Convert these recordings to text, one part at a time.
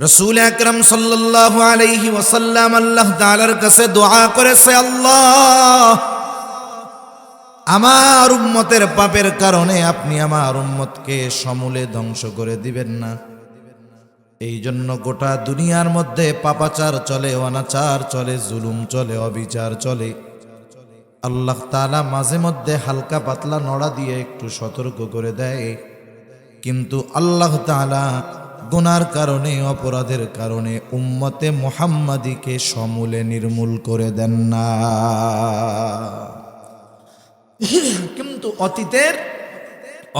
রাসূল আকরাম সাল্লাল্লাহু আলাইহি ওয়াসাল্লাম আল্লাহ তাআলার কাছে দোয়া করেছে, আল্লাহ আমার উম্মতের পাপের কারণে আপনি আমার উম্মতকে সমূলে ধ্বংস করে দিবেন না। এই জন্য গোটা দুনিয়ার মধ্যে পাপাচার চলে, অনাচার চলে, জুলুম চলে, অবিচার চলে। আল্লাহ তাআলা মাঝে মধ্যে হালকা পাতলা নড়া দিয়ে একটু সতর্ক করে দেয়, কিন্তু আল্লাহ তাআলা গুনার কারণে, অপরাধের কারণে উম্মতে মুহাম্মাদীকে সমূলে নির্মূল করে দেন না। কিন্তু অতীতের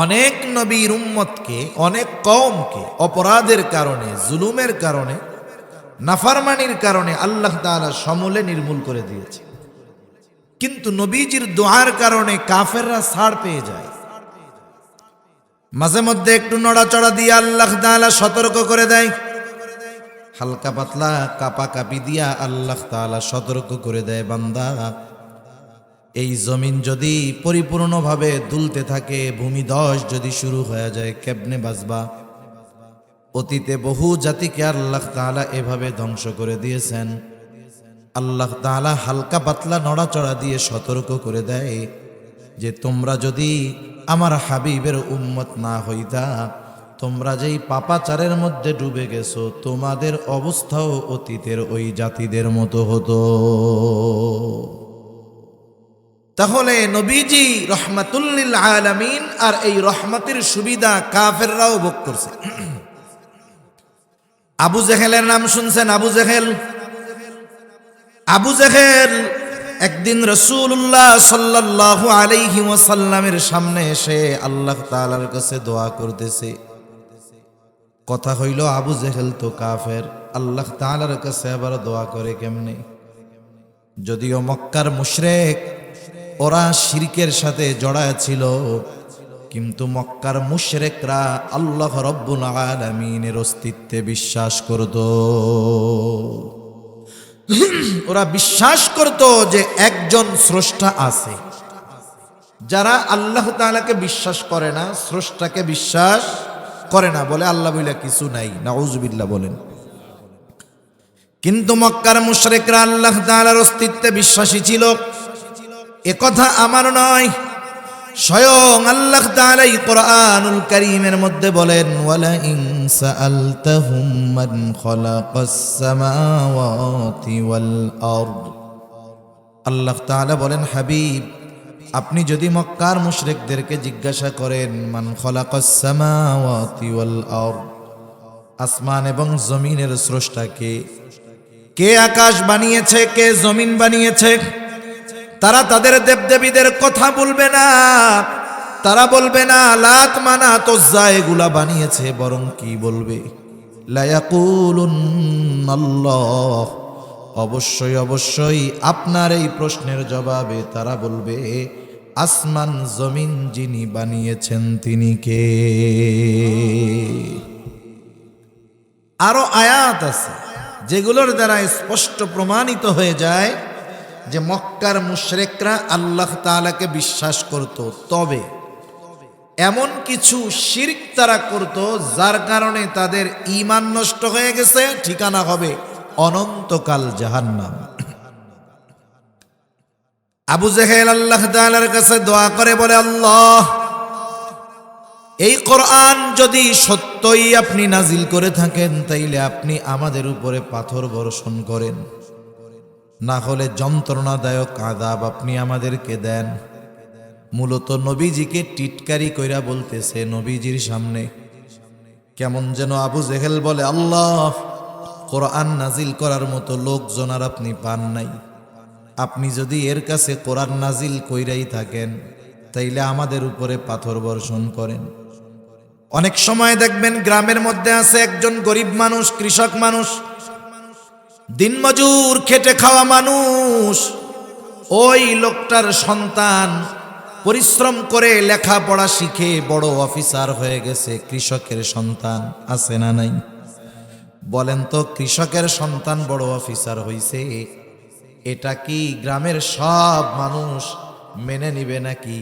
অনেক নবীর উম্মতকে, অনেক কওমকে অপরাধের কারণে, জুলুমের কারণে, নাফরমানির কারণে আল্লাহ তাআলা সমূলে নির্মূল করে দিয়েছে। কিন্তু নবীজির দোয়ার কারণে কাফেররা ছাড় পেয়ে যায়। মাঝে মধ্যে একটু নড়াচড়া দিয়ে আল্লাহ তাআলা সতর্ক করে দেয়, হালকা পাতলা কাপা কাপি দিয়া আল্লাহ তাআলা সতর্ক করে দেয়, বান্দা এই জমিন যদি পরিপূর্ণভাবে দুলতে থাকে, ভূমিধস যদি শুরু হয়ে যায়, কেমনে বাঁচবা? অতীতে বহু জাতিকে আল্লাহ তাআলা এভাবে ধ্বংস করে দিয়েছেন। আল্লাহ তাআলা হালকা পাতলা নড়াচড়া দিয়ে সতর্ক করে দেয় যে তোমরা যদি আমার হাবিবের উম্মত না হইতা, তোমরা যেই পাপাচারের মধ্যে ডুবে গেছো, তোমাদের অবস্থাও অতীতের ওই জাতিদের মতো হতো। তাহলে নবীজি রহমাতুল লিল আলামিন, আর এই রহমতের সুবিধা কাফেররাও ভোগ করছে। আবু জেহেলের নাম শুনছেন? আবু জেহেল একদিন রাসূলুল্লাহ সাল্লাল্লাহু আলাইহি ওয়াসাল্লামের সামনে এসে আল্লাহ তাআলার কাছে দোয়া করতেছে। কথা হইল আবু জেহেল তো কাফের, আল্লাহ তাআলার কাছে আবার দোয়া করে কেমনে? যদিও মক্কার মুশরিক, ওরা শিরকের সাথে জড়ায় ছিল, কিন্তু মক্কার মুশরিকরা আল্লাহ রব্বুল আলামিনের অস্তিত্বে বিশ্বাস করত। ওরা বিশ্বাস করত যে একজন স্রষ্টা আছে। যারা আল্লাহ তাআলাকে বিশ্বাস করে না, স্রষ্টাকে বিশ্বাস করে না, বলে আল্লাহ বলে কিছু নাই, নাউজুবিল্লাহ বলেন। কিন্তু মক্কার মুশরিকরা আল্লাহ তাআলার অস্তিত্বে বিশ্বাসী ছিল। একথা আমার নয়, স্বয়ং আল্লাহ তাআলা কোরআনুল কারীমের মধ্যে বলেন, ওয়ালা ইন সাআলতাহুম মান খালাকাস সামাওয়াতি ওয়াল আরদ। আল্লাহ তাআলা বলেন, হাবিব আপনি যদি মক্কার মুশরিকদেরকে জিজ্ঞাসা করেন, মান খালাকাস সামাওয়াতি ওয়াল আরদ, আসমান এবং জমিনের স্রষ্টা কে? কে আকাশ বানিয়েছে, কে জমিন বানিয়েছে? তারা তাদের দেবদেবীদের কথা বলবে না, তারা বলবে না লাত মানাত উজ্জা এগুলা বানিয়েছে, বরং কি বলবে? লা ইয়াকুলুন্নাল্লাহ, অবশ্যই অবশ্যই আপনার এই প্রশ্নের জবাবে তারা বলবে আসমান জমিন যিনি বানিয়েছেন তিনি কে? আরো আয়াত আছে যেগুলোর দ্বারা স্পষ্ট প্রমাণিত হয়ে যায় যে মক্কার মুশরিকরা আল্লাহ তাআলাকে বিশ্বাস করত, তবে এমন কিছু শিরক তারা করত যার কারণে তাদের ঈমান নষ্ট হয়ে গেছে, ঠিকানা হবে অনন্তকাল জাহান্নাম। আবু জেহেল আল্লাহ তাআলার কাছে দোয়া করে বলে, আল্লাহ এই কোরআন যদি সত্যই আপনি নাজিল করে থাকেন, তাইলে আপনি আমাদের উপরে পাথর বর্ষণ করেন, না হলে যন্ত্রণাদায়ক আযাব আপনি আমাদেরকে দেন। মূলত নবীজিকে টিটকারি কইরা বলতেছে নবীজির সামনে। কেমন যেন আবু জেহেল বলে, আল্লাহ কোরআন নাজিল করার মতো লোকজন আর আপনি পান নাই, আপনি যদি এর কাছে কোরআন নাজিল কইরাই থাকেন তাইলে আমাদের উপরে পাথর বর্ষণ করেন। অনেক সময় দেখবেন গ্রামের মধ্যে আছে একজন গরিব মানুষ, কৃষক মানুষ, দিনমজুর খেটে খাওয়া মানুষ। ওই লোকটার সন্তান পরিশ্রম করে লেখাপড়া শিখে বড় অফিসার হয়ে গেছে। কৃষকের সন্তান আছে না নাই? বলেন তো, কৃষকের সন্তান বড় অফিসার হইছে, এটা কি গ্রামের সব মানুষ মেনে নিবে নাকি?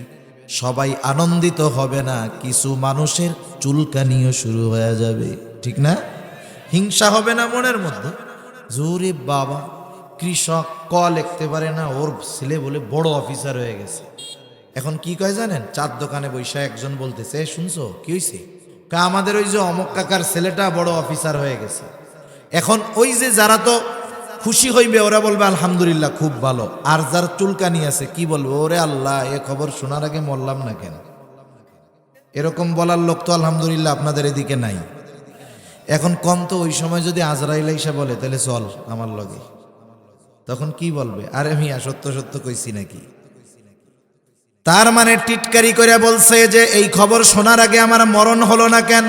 সবাই আনন্দিত হবে না? কিছু মানুষের চুলকানিও শুরু হয়ে যাবে, ঠিক না? হিংসা হবে না মনের মধ্যে? জোরে বাবা, কৃষক ক লিখতে পারে না, ওর ছেলে বলে বড় অফিসার হয়ে গেছে। এখন কি কয় জানেন? চার দোকানে বৈশা একজন বলতেছে, শুনছো কি হয়েছে? আমাদের ওই যে অমক কাকার ছেলেটা বড় অফিসার হয়ে গেছে। এখন ওই যে যারা তো খুশি হইবে ওরা বলবে আলহামদুলিল্লাহ খুব ভালো, আর যার চুলকানি আছে কি বলবে, ওরে আল্লাহ এ খবর শোনার আগে মরলাম না কেন। এরকম বলার লোক তো আলহামদুলিল্লাহ আপনাদের এদিকে নাই। এখন কম তো ওই সময় যদি আজরাইল এসে বলে তাহলে চল আমার লগে, তখন কি বলবে? আরে মিয়া সত্য সত্য কইছি নাকি? তার মানে টিটকারি করে বলছে যে এই খবর শোনার আগে আমার মরণ হলো না কেন।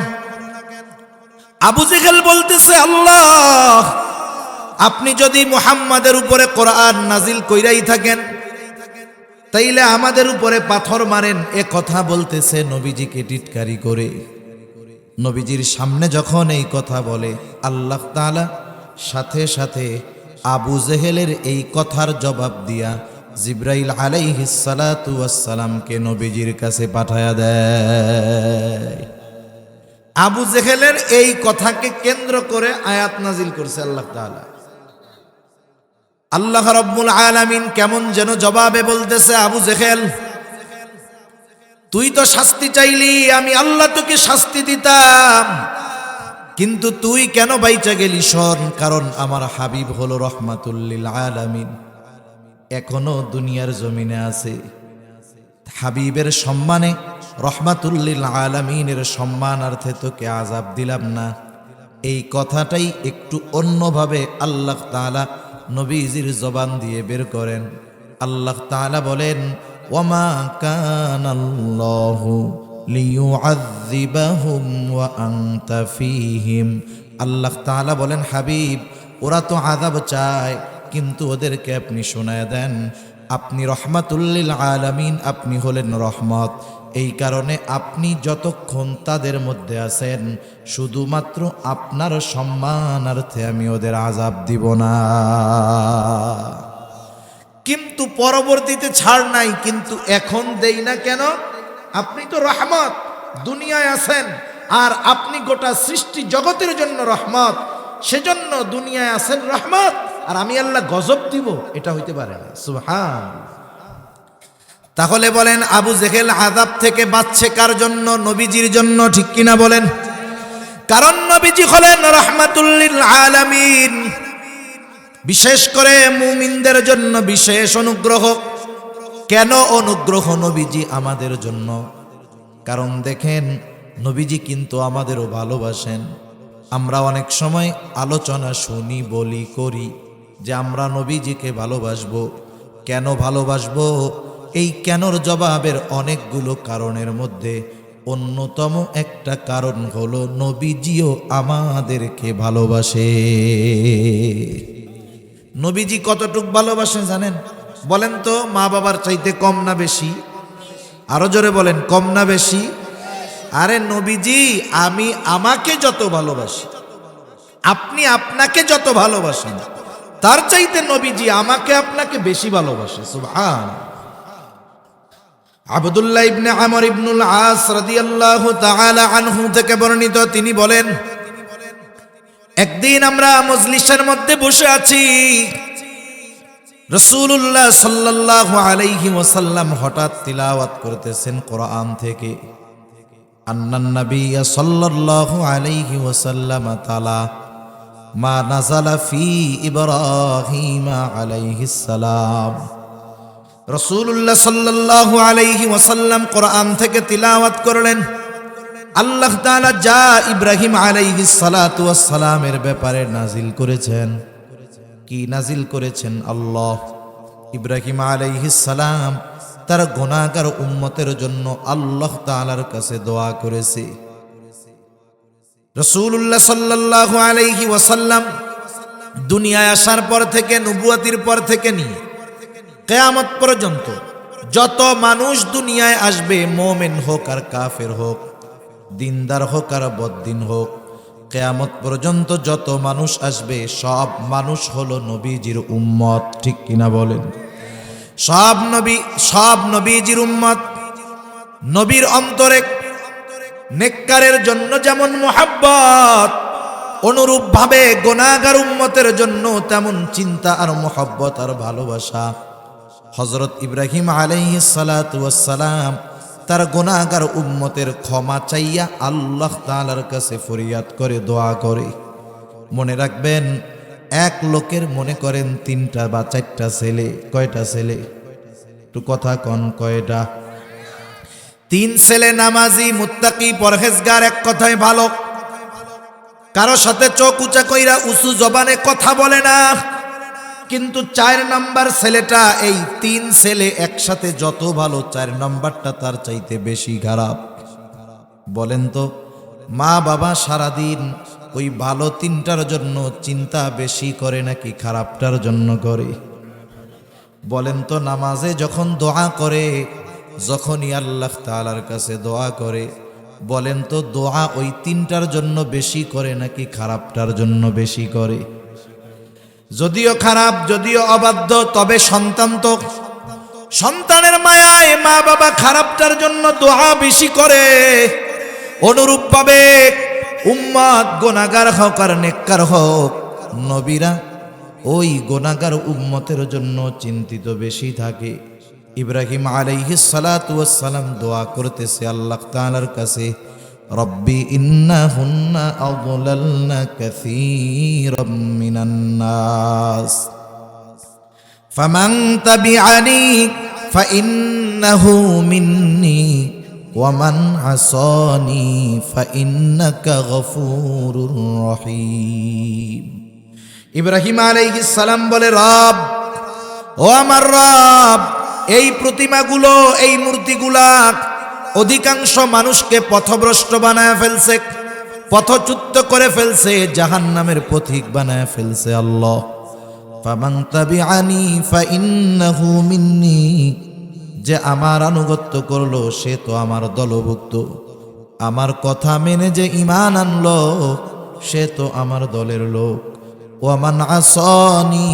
আবু জেহেল বলতেছে, আল্লাহ আপনি যদি মুহাম্মাদের উপরে কোরআন নাজিল কইরাই থাকেন তাইলে আমাদের উপরে পাথর মারেন। এ কথা বলতেছে নবীজিকে টিটকারি করে। নবীজির সামনে যখন এই কথা বলে, আল্লাহ তাআলা সাথে সাথে আবু জেহেলের এই কথার জবাব দিয়া জিবরাইল আলাইহিস সালাতু ওয়াস সালামকে নবীজির কাছে পাঠায়া দেয়। আবু জেহেলের এই কথাকে কেন্দ্র করে আয়াত নাজিল করছে আল্লাহ তাআলা। আল্লাহ রাব্বুল আলামিন কেমন যেন জবাবে বলতেছে, আবু জেহেল তুই তো শাস্তি চাইলি, আমি আল্লাহ তোকে শাস্তি দিতাম, কিন্তু তুই কেন বাইচা গেলি? শোন, কারণ আমার হাবিব হলো রহমাতুল লিল আলামিন, এখনো দুনিয়ার জমিনে আছে। হাবিবের সম্মানে, রহমাতুল লিল আলামিনের সম্মানার্থে তোকে আযাব দিলাম না। এই কথাটাই একটু অন্যভাবে আল্লাহ তাআলা নবীজির জবান দিয়ে বের করেন। আল্লাহ তাআলা বলেন, ওয়ামা কানাল্লাহু লিয়ুআযযিবাহুম ওয়া আনতা ফীহিম। আল্লাহ তাআলা বলেন, হাবিব ওরা তো আযাব চায়, কিন্তু ওদেরকে আপনি শোনায় দেন আপনি রহমাতুল লিল আলামিন, আপনি হলেন রহমত। এই কারণে আপনি যতক্ষণ তাদের মধ্যে আছেন শুধুমাত্র আপনার সম্মানার্থে আমি ওদের আযাব দিব না। কিন্তু পরবর্তীতে ছাড় নাই, কিন্তু এখন দেই না কেন? আপনি তো রহমত, দুনিয়ায় আছেন, আর আপনি গোটা সৃষ্টি জগতের জন্য রহমত, সেজন্য দুনিয়ায় আছেন রহমত, আর আমি আল্লাহ গজব দিব, এটা হইতে পারে না। সুবহান। তাহলে বলেন আবু জেহেল আযাব থেকে বাঁচছে কার জন্য? নবীজির জন্য, ঠিক কিনা বলেন? কারণ নবীজি হলেন রাহমাতুল লিল আলামিন, বিশেষ করে মুমিনদের জন্য বিশেষ অনুগ্রহ। কেন অনুগ্রহ নবীজি আমাদের জন্য? কারণ দেখেন নবীজি কিন্তু আমাদেরও ভালোবাসেন। আমরা অনেক সময় আলোচনা শুনি, বলি, করি যে আমরা নবীজিকে ভালোবাসবো। কেন ভালোবাসবো? এই কেনর জবাবের অনেকগুলো কারণের মধ্যে অন্যতম একটা কারণ হলো নবীজিও আমাদেরকে ভালোবাসে। নবীজি কতটুক ভালোবাসে জানেন? বলেন তো, মা বাবার চাইতে কম না বেশি? আরো জোরে বলেন, কম না বেশি? আরে নবীজি আমি আমাকে যত ভালোবাসি, আপনি আপনাকে যত ভালোবাসেন, তার চাইতে নবীজি আমাকে আপনাকে বেশি ভালোবাসে। সুবহান। আব্দুল্লাহ ইবনে আমর ইবনুল আস রাদিয়াল্লাহু তাআলা আনহু থেকে বর্ণিত, তিনি বলেন, একদিন আমরা মজলিসের মধ্যে বসে আছি, রাসূলুল্লাহ সাল্লাল্লাহু আলাইহি ওয়াসাল্লাম হঠাৎ তিলাওয়াত করতেছেন কোরআন থেকে। আন্নান নাবিয়্য সাল্লাল্লাহু আলাইহি ওয়াসাল্লাম তাআলা মা নাযালা ফি ইব্রাহিম আলাইহিস সালাম। রাসূলুল্লাহ সাল্লাল্লাহু আলাইহি ওয়াসাল্লাম কোরআন থেকে তিলাওয়াত করলেন। আল্লাহ তাআলা যা ইব্রাহিম আলাইহিস সালাতু ওয়াস সালামের ব্যাপারে নাজিল করেছেন, কি নাজিল করেছেন? আল্লাহ ইব্রাহিম আলাইহিস সালাম তার গুনাহগার উম্মতের জন্য আল্লাহ তাআলার কাছে দোয়া করেছে। রাসূলুল্লাহ সাল্লাল্লাহু আলাইহি ওয়াসাল্লাম দুনিয়ায় আসার পর থেকে, নবুয়তির পর থেকে নিয়ে কিয়ামত পর্যন্ত যত মানুষ দুনিয়ায় আসবে, মুমিন হোক আর কাফের হোক, দিনদার হোক আর বদ্দিন হোক, কিয়ামত পর্যন্ত যত মানুষ আসবে সব মানুষ হলো নবীজির উম্মত, ঠিক কিনা বলেন? সব নবীজির উম্মত। নবীর অন্তরে নেককারের জন্য যেমন মুহাব্বত, অনুরূপভাবে গুনাহগার উম্মতের জন্য তেমন চিন্তা আর মহব্বত আর ভালোবাসা। হযরত ইব্রাহিম আলাইহিস সালাতু ওয়াস সালাম তার গুনাহগার উম্মতের ক্ষমা চাইয়া আল্লাহ তাআলার কাছে ফরিয়াদ করে দোয়া করে। মনে রাখবেন, এক লোকের মনে করেন 3টা বা 4টা ছেলে। কয়টা ছেলে? একটু কথা কন, কয়টা? 3 ছেলে নামাজি, মুত্তাকি, পরহেজগার, এক কথায় ভালো। কারো সাথে চোখ উঁচা কইরা উঁচু জবানে কথা বলে না। কিন্তু 4 নাম্বার ছেলেটা, এই 3 ছেলে একসাথে যত ভালো, 4 নাম্বারটা তার চাইতে বেশি খারাপ। বলেন তো, মা বাবা সারাদিন ওই ভালো 3টার জন্য চিন্তা বেশি করে নাকি খারাপটার জন্য করে? বলেন তো, নামাজে যখন দোয়া করে, যখনই আল্লাহ তাআলার কাছে দোয়া করে, বলেন তো দোয়া ওই 3টার জন্য বেশি করে নাকি খারাপটার জন্য বেশি করে? যদিও খারাপ, যদিও অবাধ্য, তবে সন্তান তো, সন্তানের মায়ায় মা বাবা খারাপটার জন্য দোয়া বেশি করে। অনুরূপভাবে উম্মত গুনাহগার হোক আর নেককার হোক, নবীরা ওই গুনাহগার উম্মতের জন্য চিন্তিত বেশি থাকে। ইব্রাহিম আলাইহিস সালাতু ওয়াস সালাম দোয়া করতেছে আল্লাহ তাআলার কাছে, রব্বি ইন্নাহুন্না আযলালনা কাসীরাম মিনান নাস ফামান তাবিআনি ফাইন্নাহু মিন্নি ওয়ামান আসানি ফাইন্নাকা গফুরুর রহিম। ইব্রাহিম আলাইহিস সালাম বলে, রব, ও আমার রব, এই প্রতিমাগুলো, এই মূর্তিগুলা অধিকাংশ মানুষকে পথভ্রষ্ট বানায় ফেলছে, পথচ্যুত করে ফেলছে, জাহান্নামের পথিক বানায় ফেলছে। আল্লাহ, ফামান তাবিআনি ফাইন্নাহু মিন্নি, যে আমার আনুগত্য করলো সে তো আমার দলভুক্ত, আমার কথা মেনে যে ঈমান আনলো সে তো আমার দলের লোক। ওয়ামান আসানি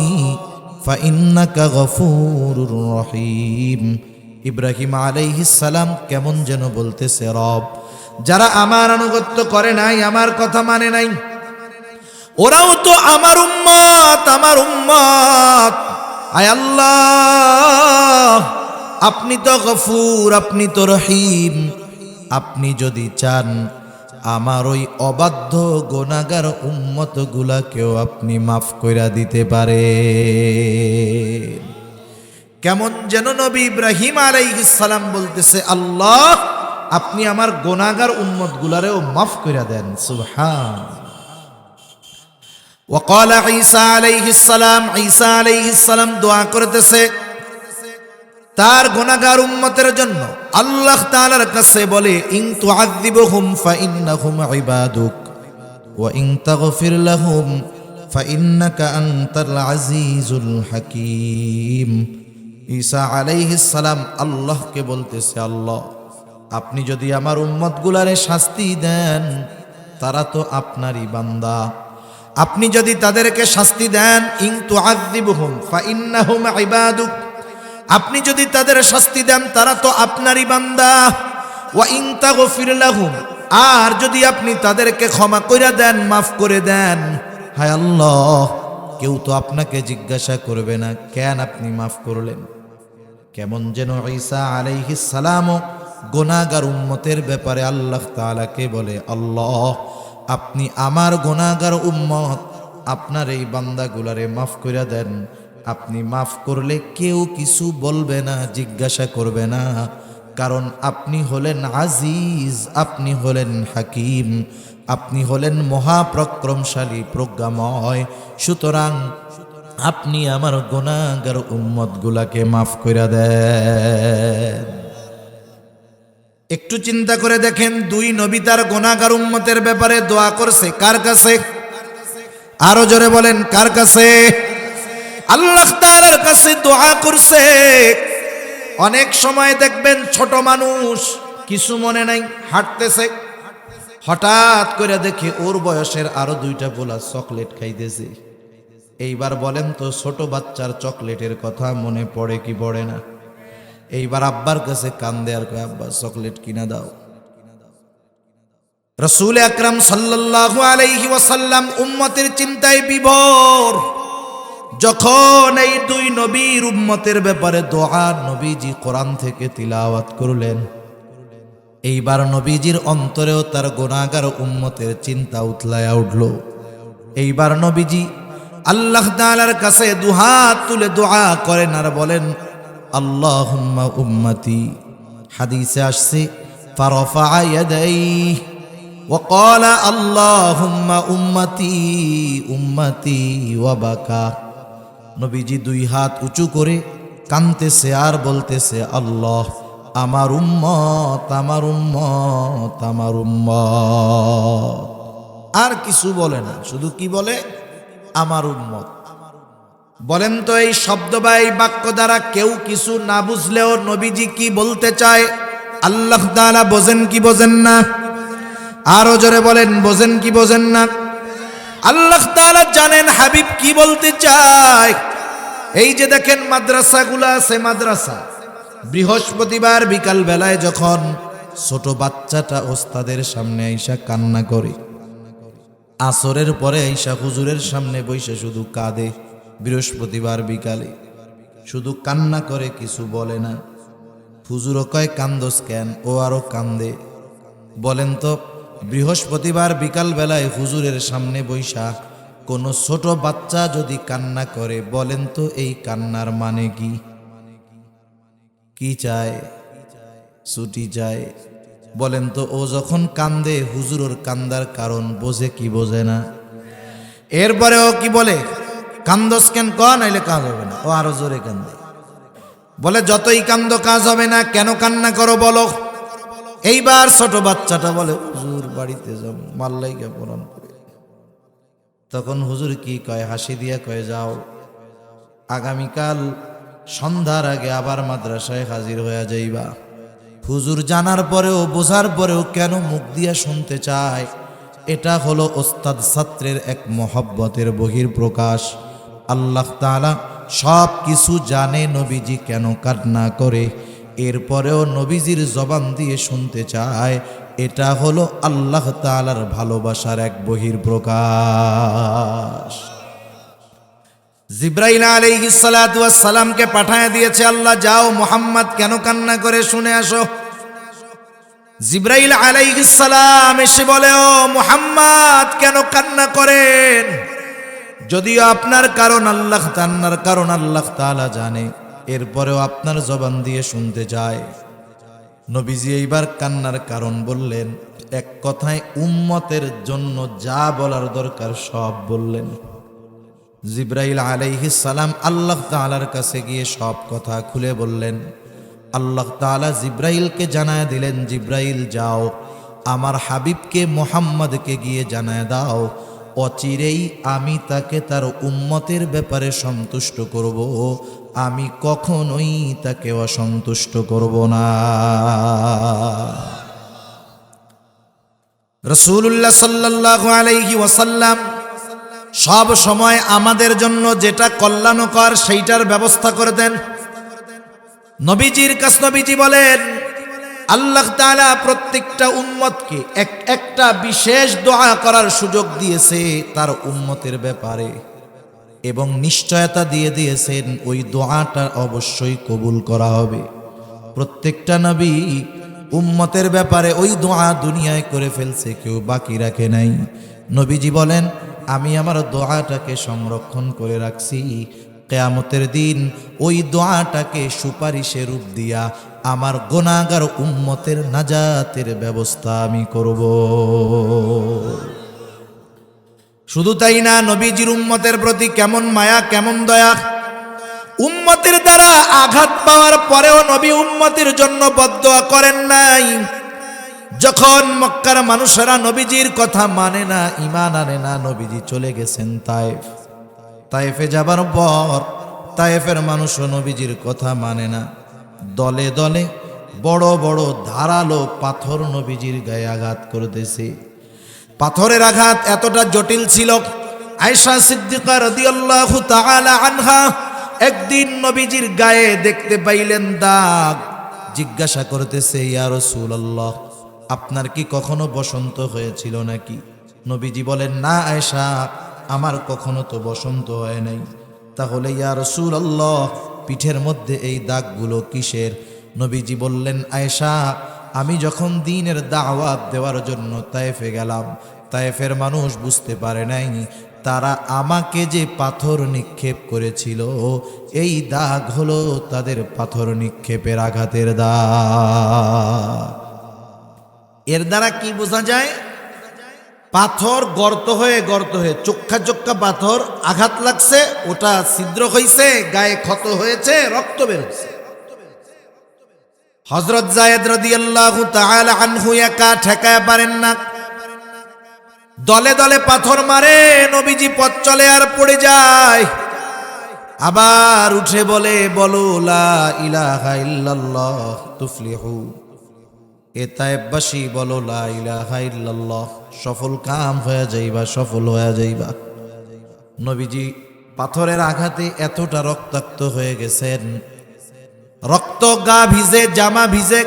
ফাইন্নাকা গফুরুর রহিম। ইব্রাহিম আলাইহিস সালাম কেমন যেন বলতেছে, রব, যারা আমার আনুগত্য করে নাই, আমার কথা মানে নাই, ওরাও তো আমার উম্মত, আমার উম্মত। আয় আল্লাহ, আপনি তো গফুর, আপনি তো রহিম। আপনি যদি চান আমার ওই অবাধ্য গুনাহগার উম্মত গুলাকেও আপনি মাফ কইরা দিতে পারে। কেমন যেন নবী ইব্রাহিম আলাইহিস সালাম বলতেছে, আল্লাহ, আপনি আমার গুনাহগার উম্মত গুলারেও মাফ কইরা দেন। সুবহান। وقال ঈসা আলাইহিস সালাম, ঈসা আলাইহিস সালাম দোয়া করতেছে তার গুনাহগার উম্মতের জন্য। আল্লাহ তাআলার কাছে বলে, ইন তুআযিবহুম ফাইন্নাহুম ইবাদুক ওয়া ইন তাগফির লাহুম ফাইন্নাকা আনতাল আজিজুল হাকীম। ঈসা আলাইহিস সালাম আল্লাহকে বলতেছে, আল্লাহ, আপনি যদি আমার উম্মতগুলারে শাস্তি দেন, তারা তো আপনারই বান্দা, আপনি যদি তাদেরকে শাস্তি দেন, ইন তুআযিবহুম ফাইন্নাহুম ইবাদুক, আপনি যদি তাদের শাস্তি দেন তারা তো আপনারই বান্দা, ওয়া ইন তাগফির লাহুম, আর যদি আপনি তাদেরকে ক্ষমা করে দেন, মাফ করে দেন, হায় আল্লাহ, কেউ তো আপনাকে জিজ্ঞাসা করবে না কেন আপনি মাফ করলেন। কেমন যেন ঈসা আলাইহিস সালাম গুনাহগার উম্মতের ব্যাপারে আল্লাহ তাআলাকে বলে, আল্লাহ, আপনি আমার গুনাহগার উম্মত, আপনার এই বান্দাগুলারে মাফ করে দেন। আপনি মাফ করলে কেউ কিছু বলবে না, জিজ্ঞাসা করবে না, কারণ আপনি হলেন আজিজ, আপনি হলেন হাকিম, আপনি হলেন মহাপরাক্রমশালী, প্রজ্ঞাময়। সুতরাং আপনি আমার গুনাহগার উম্মতগুলাকে মাফ কইরা দেন। একটু চিন্তা করে দেখেন, 2 নবী তার গুনাহগার উম্মতের ব্যাপারে দোয়া করছে কার কাছে? আরো জোরে বলেন, কার কাছে? আল্লাহ তাআলার কাছে দোয়া করছে। অনেক সময় দেখবেন ছোট মানুষ কিছু মনে নাই, হাঁটতেছে, হঠাৎ করে দেখে ওর বয়সের আরো 2টা পোলা চকলেট খাইতেছে। এইবার বলেন তো, ছোট বাচ্চার চকলেটের কথা মনে পড়ে কি পড়ে না? এইবার আব্বার কাছে কান্দে আর কয়, আব্বা চকলেট কিনা দাও। রাসূল আকরাম সাল্লাল্লাহু আলাইহি ওয়াসাল্লাম উম্মতের চিন্তায় বিভোর। যখন এই দুই নবীর উম্মতের ব্যাপারে দোয়া নবীজি কোরআন থেকে তিলাওয়াত করলেন, এইবার নবীজির অন্তরেও তার গুনাহগার উম্মতের চিন্তা উতলায়া উঠল। এইবার নবীজি আল্লাহ তাআলার কাছে দুহাত তুলে দোয়া করেন আর বলেন, আল্লাহুম্মা উম্মতি। হাদিসে আসছে ফারাফা ইয়াদাইহি ওয়া ক্বালা আল্লাহুম্মা উম্মতি উম্মতি ওয়া বাকা। নবীজি দুই হাত উঁচু করে কাঁদতেছে আর বলতেছে, আল্লাহ আমার উম্মত আমার উম্মত আমার উম্মত। আর কিছু বলে না, শুধু কি বলে, আমার উম্মত। বলেন তো এই শব্দ বা এই বাক্য দ্বারা কেউ কিছু না বুঝলেও নবীজি কি বলতে চায় আল্লাহ তাআলা বোঝেন কি বোঝেন না? আরো জোরে বলেন, বোঝেন কি বোঝেন না? আল্লাহ তাআলা জানেন হাবিব কি বলতে চায়। এই যে দেখেন মাদ্রাসাগুলো আছে, মাদ্রাসা বৃহস্পতিবার বিকাল বেলায় যখন ছোট বাচ্চাটা ওস্তাদের সামনে আইসা কান্না করে, আসরের পরে আইসা হুজুরের সামনে বইসে শুধু কাঁদে, বৃহস্পতিবার বিকালে শুধু কান্না করে, কিছু বলে না। হুজুরও কয় কান্দোস কেন? ও আরো কান্দে। বলেন তো বৃহস্পতিবার বিকাল বেলায় হুজুরের সামনে বইসা কোনো ছোট বাচ্চা যদি কান্না করে, বলেন তো এই কান্নার মানে কি? কি চায়? ছুটি চায়। বলেন তো ও যখন কান্দে হুজুরের কান্দার কারণ বোঝে কি বোঝে না? এরপরে ও কি বলে, কান্দোস কেন? ক নাইলে কাজ হবে না। ও আরো জোরে কান্দে। বলে যতই কান্দো কাজ হবে না, কেন কান্না করো বলো? এইবার ছোট বাচ্চাটা বলে, হুজুর বাড়িতে যাব, মাল্লাইকা পরান করে। তখন হুজুর কি কয়? হাসি দিয়া কয়, যাও আগামীকাল সন্ধ্যার আগে আবার মাদ্রাসায় হাজির হয়ে যাইবা। হুজুর জানার পরেও বোঝার পরেও কেন মুখ দিয়া শুনতে চায়? এটা হলো ওস্তাদ ছাত্রের এক মহব্বতের বহির প্রকাশ। আল্লাহ তাআলা সব কিছু জানে নবীজি কেন কান্না করে, এরপরেও নবীজির জবান দিয়ে শুনতে চায়। এটা হলো আল্লাহ তাআলার ভালোবাসার এক বহির প্রকাশ। জিব্রাইল আলাইহিস সালাতু ওয়াস সালামকে পাঠায় দিয়েছে আল্লাহ, যাও মুহাম্মদ কেন কান্না করে শুনে আসো। জিব্রাইল আলাইহিস সালাম এসে বলে, ও মুহাম্মদ কেন কান্না করেন? যদিও আপনার কারণ আল্লাহ তাআলা জানে, এরপরেও আপনার জবান দিয়ে শুনতে চায়। নবীজি এইবার কান্নার কারণ বললেন, এক কথায় উম্মতের জন্য যা বলার দরকার সব বললেন। জিব্রাইল আলাইহিস সালাম আল্লাহ তাআলার কাছে গিয়ে সব কথা খুলে বললেন। আল্লাহ তাআলা জিব্রাইলকে জানায় দিলেন, জিব্রাইল যাও আমার হাবিবকে মুহাম্মদকে গিয়ে জানায় দাও, অচিরেই আমি তাকে তার উম্মতের ব্যাপারে সন্তুষ্ট করব, আমি কখনোই তাকে অসন্তুষ্ট করব না। রাসূলুল্লাহ সাল্লাল্লাহু আলাইহি ওয়াসাল্লাম সব সময় আমাদের জন্য যেটা কল্যাণকর সেইটার ব্যবস্থা করে দেন। নবীজির কাছে নবীজি বলেন, আল্লাহ তাআলা প্রত্যেকটা উম্মতকে একটা বিশেষ দোয়া করার সুযোগ দিয়েছে তার উম্মতের ব্যাপারে, এবং নিশ্চয়তা দিয়ে দিয়েছেন ওই দোয়াটা অবশ্যই কবুল করা হবে। প্রত্যেকটা নবী উম্মতের ব্যাপারে ওই দোয়া দুনিয়ায় করে ফেলছে, কেউ বাকি রাখে নাই। নবীজি বলেন, আমি আমার দোয়াটাকে সংরক্ষণ করে রাখছি, কিয়ামতের দিন ওই দোয়াটাকে সুপারিশের রূপ দিয়া আমার গুনাহগার উম্মতের নাজাতের ব্যবস্থা আমি করব। শুধু তাই না, নবীজির উম্মতের প্রতি কেমন মায়া, কেমন দয়া। উম্মতের দ্বারা আঘাত পাওয়ার পরেও নবী উম্মতের জন্য বদদোয়া করেন নাই। যখন মক্কার মানুষেরা নবীজির কথা মানে না, ঈমান আনে না, নবীজি চলে গেছেন তায়েফ। তায়েফে যাবার পর তায়েফের মানুষও নবীজির কথা মানে না। দলে দলে বড় বড় ধারালো পাথর নবীজির গায়ে আঘাত করতেছে। পাথরের আঘাত এতটা জটিল ছিল, আয়েশা সিদ্দিকা রাদিয়াল্লাহু তাআলা আনহা একদিন নবীজির গায়ে দেখতে পাইলেন দাগ। জিজ্ঞাসা করতেছে, ইয়া রাসূলুল্লাহ আপনার কি কখনো বসন্ত হয়েছিল নাকি? নবীজি বলেন, না আয়েশা, আমার কখনো তো বসন্ত হয় নাই। তাহলে ইয়া রাসূলুল্লাহ, পিঠের মধ্যে এই দাগগুলো কিসের? নবীজি বললেন, আয়েশা, আমি যখন দ্বীনের দাওয়াত দেওয়ার জন্য তায়েফে গেলাম, তায়েফের মানুষ বুঝতে পারে নাই তারা আমাকে যে পাথর নিক্ষেপ করেছিল, এই দাগ হলো তাদের পাথর নিক্ষেপের আঘাতের দাগ। এর দ্বারা কি বোঝা যায়? পাথর গর্ত হয়ে চোক্কা চোক্কা পাথর আঘাত লাগছে, ওটা ছিদ্র হইছে, গায়ে ক্ষত হয়েছে, রক্ত বের হয়েছে। হযরত যায়েদ রাদিয়াল্লাহু তাআলা আনহু একা ঠেকায় পারেন না, দলে দলে পাথর মারে, নবীজি পথ চলে আর পড়ে যায়। আবার উঠে বলে, বলো লা ইলাহা ইল্লাল্লাহ তুফলিহু। এ তায়েববাসী বলো লা ইলাহা ইল্লাল্লাহ, সফল কাম হয়ে যাইবা, সফল হয়ে যাইবা। নবীজি পাথরের আঘাতে এতটা রক্তাক্ত হয়ে গেছেন, রক্ত গা ভিজে, জামা ভিজে,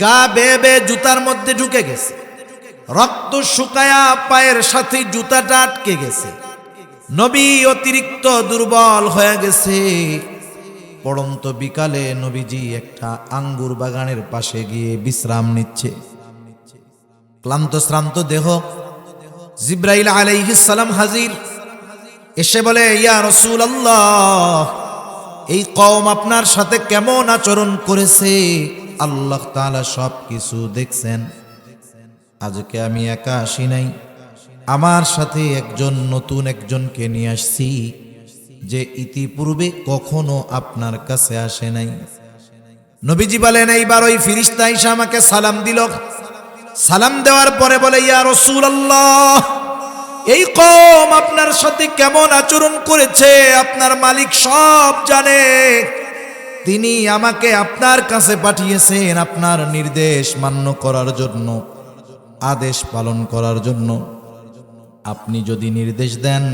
গা বেয়ে বেয়ে জুতার মধ্যে ঢুকে গেছে, রক্ত শুকায়া পায়ের সাথে জুতাটা আটকে গেছে। নবী অতিরিক্ত দুর্বল হয়ে গেছে। পড়ন্ত বিকালে নবীজি একটা আঙ্গুর বাগানের পাশে গিয়ে বিশ্রাম নিচ্ছে। ক্লান্ত শ্রান্ত দেহ, জিব্রাইল আলাইহিস সালাম হাজির। এসে বলে, ইয়া রাসূলুল্লাহ, এই কওম আপনার সাথে কেমন আচরণ করেছে? আল্লাহ তাআলা সব কিছু দেখছেন। আজকে আমি একা আসি নাই, আমার সাথে নতুন একজনকে নিয়ে আসছি, যে ইতিপূর্বে কখনো আপনার কাছে আসে নাই। নবীজি বলেন, এইবার ওই ফেরেশতা এসে আমাকে সালাম দিল। সালাম দেওয়ার পরে বলে, ইয়া রাসূলুল্লাহ, এই কওম আপনার সাথে কেমন আচরণ করেছে আপনার মালিক সব জানে। তিনি আমাকে আপনার কাছে পাঠিয়েছেন আপনার নির্দেশ মান্য করার জন্য, আদেশ পালন করার জন্য। আপনি যদি নির্দেশ দেন,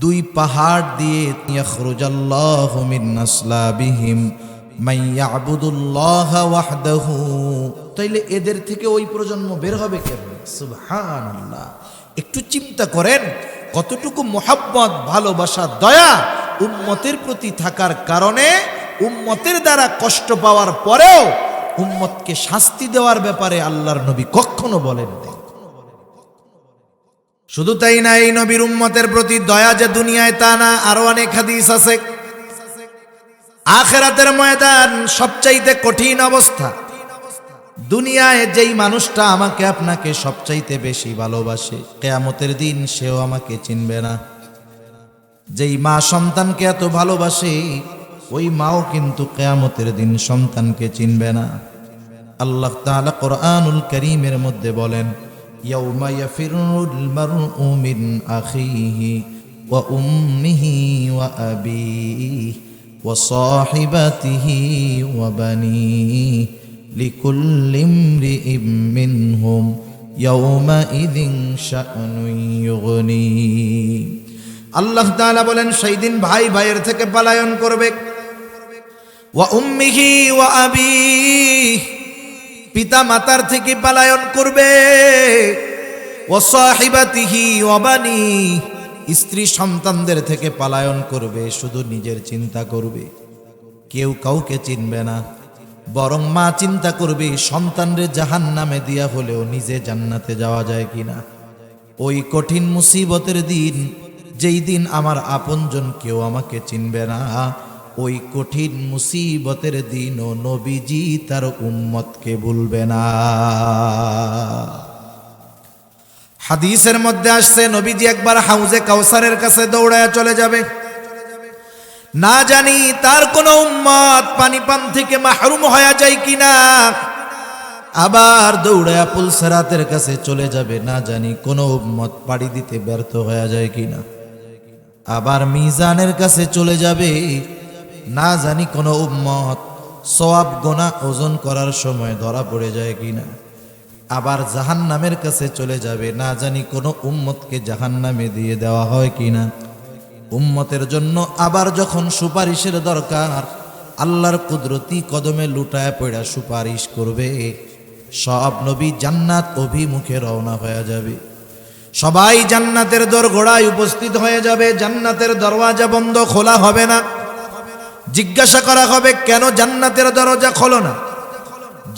দুই পাহাড় দিয়ে ইয়াখরুজাল্লাহু মিন আসলাবিহিম মান ইয়াবুদুল্লাহ ওয়াহদাহু, তাইলে এদের থেকে ওই প্রজন্ম বের হবে কেমন? সুবহানাল্লাহ। একটু চিন্তা করেন, কতটুকু মোহাব্বত, ভালোবাসা, দয়া উম্মতের প্রতি থাকার কারণে উম্মতের দ্বারা কষ্ট পাওয়ার পরেও উম্মতকে শাস্তি দেওয়ার ব্যাপারে আল্লাহর নবী কখনো বলেন না। শুধু তাই না, এই নবীর উম্মতের প্রতি দয়া যে দুনিয়ায় তা না, আরো অনেক হাদিস আছে। আখিরাতের ময়দান সবচাইতে কঠিন অবস্থা। দুনিয়ায় যেই মানুষটা আমাকে আপনাকে সবচাইতে বেশি ভালোবাসে, কিয়ামতের দিন সেও আমাকে চিনবে না। যেই মা সন্তানকে এত ভালোবাসে, ওই মাও কিন্তু কিয়ামতের দিন সন্তানকে চিনবে না। আল্লাহ তাআলা কোরআনুল কারীমের মধ্যে বলেন, ইয়াউমা ইয়াফিরুল মারউ মিন আখিহি ওয়া উম্মিহি ওয়া আবিহি ওয়া সাহিবাতিহি ওয়া বানিহি লিকুল্লি ইমরিইম মিনহুম ইয়াউমাইযিন শা'নুন ইউগনি। আল্লাহ তাআলা বলেন, সেই দিন ভাই ভাইয়ের থেকে পলায়ন করবে। ওয়া উম্মিহি ওয়া আবিহি, পিতা মাতার থেকে পলায়ন করবে। ওয়া সাহিবাতিহি ওয়া বানিহি, স্ত্রী সন্তানদের থেকে পলায়ন করবে, শুধু নিজের চিন্তা করবে, কেউ কাউকে চিনবে না। বরং মা চিন্তা করবে, সন্তানরে জাহান্নামে দিয়া হলেও নিজে জান্নাতে যাওয়া যায় কিনা। ওই কঠিন মুসিবতের দিন, যেই দিন আমার আপনজন কেউ আমাকে চিনবে না, ওই কঠিন মুসিবতের দিনও নবীজি তার উম্মতকে ভুলবে না। হাদিসের মধ্যে আসছে, নবীজি একবার হাউজে কাউসারের কাছে দৌড়ায় চলে যাবে। না জানি তার কোন উম্মত পানি পান থেকে মাহরুম হয়ে যায় কিনা। আবার দৌড়ায় পুলসিরাতের কাছে চলে যাবে, না জানি কোন উম্মত পাড়ি দিতে ব্যর্থ হয়ে যায় কিনা। আবার মিজানের কাছে চলে যাবে, না জানি কোন উম্মত সওয়াব গুনাহ ওজন করার সময় ধরা পড়ে যায় কিনা। আবার জাহান্নামের কাছে চলে যাবে, না জানি কোন উম্মতকে জাহান্নামে দিয়ে দেওয়া হয় কিনা। উম্মতের জন্য আবার যখন সুপারিশের দরকার, আল্লাহর কুদরতি কদমে লুটায় পড়া সুপারিশ করবে। সব নবী জান্নাত অভিমুখে রওনা হয়ে যাবে। সবাই জান্নাতের দোরগোড়ায় উপস্থিত হয়ে যাবে। জান্নাতের দরওয়াজা বন্ধ, খোলা হবে না। জিজ্ঞাসা করা হবে, কেন জান্নাতের দরজা খোলো না?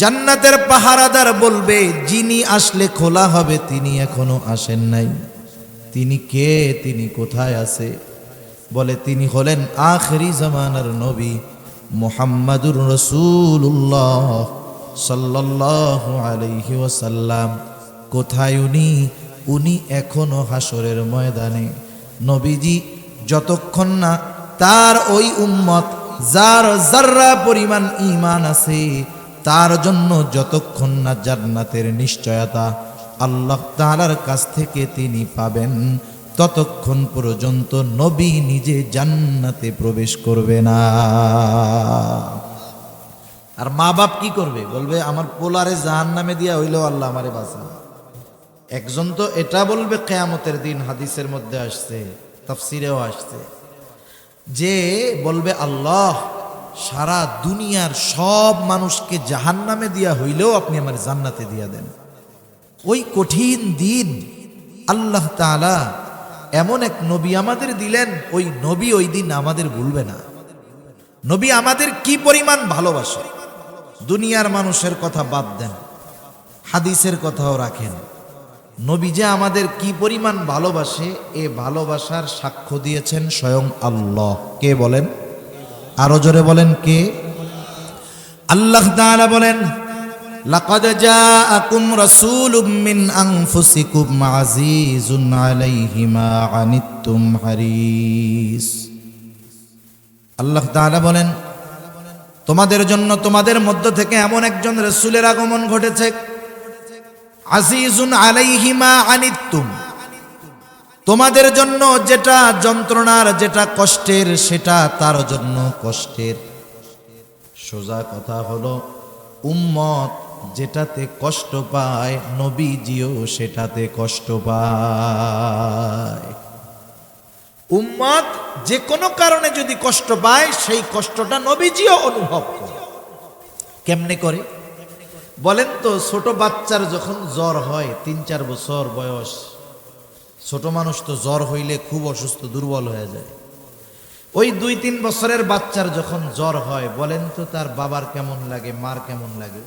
জান্নাতের পাহারাদার বলবে, যিনি আসলে খোলা হবে তিনি এখনো আসেন নাই। তিনি কে? তিনি কোথায় আছে? বলে, তিনি হলেন আখিরি জামানার নবী মুহাম্মাদুর রাসূলুল্লাহ সাল্লাল্লাহু আলাইহি ওয়াসাল্লাম। কোথায় উনি? উনি এখনো হাসরের ময়দানে। নবীজি যতক্ষণ না তার ওই উম্মত যার যাররা পরিমাণ ঈমান আছে তার জন্য যতক্ষণ না জান্নাতের নিশ্চয়তা আল্লাহ তাআলার কাছ থেকে তিনি পাবেন, ততক্ষণ পর্যন্ত নবী নিজে জান্নাতে প্রবেশ করবে না। আর মা বাপ কি করবে? বলবে, আমার পোলারে জাহান্নামে দিয়া হইলেও আল্লাহ আমারে বাঁচান। একজন তো এটা বলবে কিয়ামতের দিন, হাদিসের মধ্যে আসছে, তাফসিরেও আসছে, যে বলবে, আল্লাহ সারা দুনিয়ার সব মানুষকে জাহান্নামে দিয়া হইলেও আপনি আমার জান্নাতে দিয়া দেন। ওই কঠিন দিন আল্লাহ তাআলা এমন এক নবী আমাদের দিলেন, ওই নবী ওই দিন আমাদের ভুলবে না। নবী আমাদের কি পরিমাণ ভালোবাসে। দুনিয়ার মানুষের কথা বাদ দেন, হাদিসের কথাও রাখেন। নবী যে আমাদের কি পরিমাণ ভালোবাসে, এ ভালোবাসার সাক্ষ্য দিয়েছেন স্বয়ং আল্লাহ। কে বলেন? আরো জোরে বলেন, কে? আল্লাহ তাআলা বলেন, লাকাদ জাআকুম রাসূলুম মিন আনফুসিকুম আজিজুন আলাইহি মা আনিতুম হারিস। আল্লাহ তাআলা বলেন, তোমাদের জন্য তোমাদের মধ্য থেকে এমন একজন রাসূলের আগমন ঘটেছে, আজিজুন আলাইহি মা আনিতুম, তোমাদের জন্য যেটা যন্ত্রণার, যেটা কষ্টের, সেটা তার জন্য কষ্টের। সোজা কথা হলো, উম্মত যেটাতে কষ্ট পায় নবীজিও সেটাতে কষ্ট পায়। উম্মত যে কোনো কারণে যদি কষ্ট পায় সেই কষ্টটা নবীজিও অনুভব করে। কেমনে করে বলেন তো? ছোট বাচ্চার যখন জ্বর হয়, 3-4 বছর বয়স, ছোট মানুষ তো জ্বর হইলে খুব অসুস্থ, দুর্বল হয়ে যায়। ওই 2-3 বছরের বাচ্চার যখন জ্বর হয়, বলেন তো তার বাবার কেমন লাগে, মার কেমন লাগে?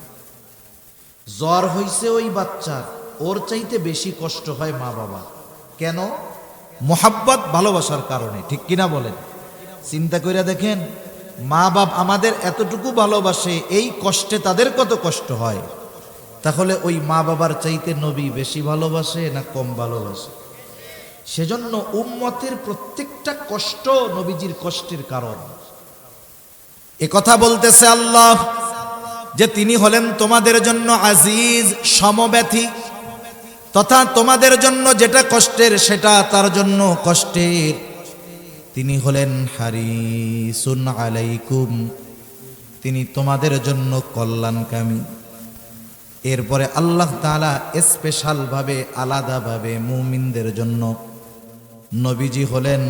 জ্বর হইছে ওই বাচ্চার, ওর চাইতে বেশি কষ্ট হয় মা বাবা। কেন? মোহাব্বত, ভালোবাসার কারণে। ঠিক কিনা বলেন? চিন্তা করে দেখেন, মা বাপ আমাদের এতটুকু ভালোবাসে, এই কষ্টে তাদের কত কষ্ট হয়। তাহলে ওই মা বাবার চাইতে নবী বেশি ভালোবাসে না কম ভালোবাসে? সেজন্য উম্মতের প্রত্যেকটা কষ্ট নবীজির কষ্টের কারণ। এ কথা বলতেছে আল্লাহ যে তিনি হলেন তোমাদের জন্য আজিজ, সমব্যথী, তথা তোমাদের জন্য যেটা কষ্টের সেটা তার জন্য কষ্টের। তিনি হলেন হারিসুন আলাইকুম, তিনি তোমাদের জন্য কল্যাণকামী। এরপরে আল্লাহ তাআলা স্পেশাল ভাবে, আলাদাভাবে মুমিনদের জন্য নবীজি হলেন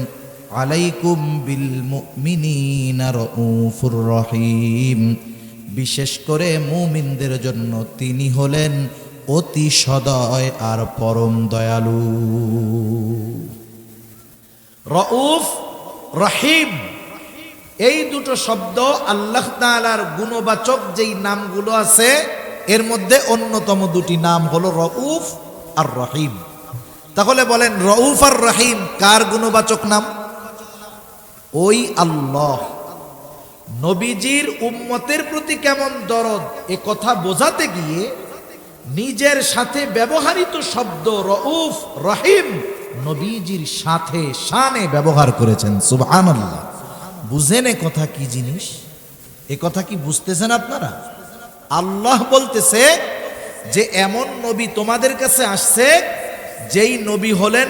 আলাইকুম বিল মুমিনিনা রাউফুর রহিম, বিশেষ করে মুমিনদের জন্য তিনি হলেন অতি সদয় আর পরম দয়ালু। রাউফ, রহিম, এই দুটো শব্দ আল্লাহ তাআলার গুণবাচক যেই নামগুলো আছে এর মধ্যে অন্যতম দুটি নাম হলো রাউফ আর রহিম। তাহলে বলেন, রাউফ আর রহিম কার গুণবাচক নাম? ওই আল্লাহ। নবীজির উম্মতের প্রতি কেমন দরদ, এ কথা বোঝাতে গিয়ে নিজের সাথে ব্যবহৃত শব্দ রাউফ, রহিম নবীজির সাথে শানে ব্যবহার করেছেন। সুবহানাল্লাহ। বুঝেন এ কথা কি জিনিস? এ কথা কি বুঝতেছেন আপনারা? আল্লাহ বলতেছে যে এমন নবী তোমাদের কাছে আসছে, যেই নবী হলেন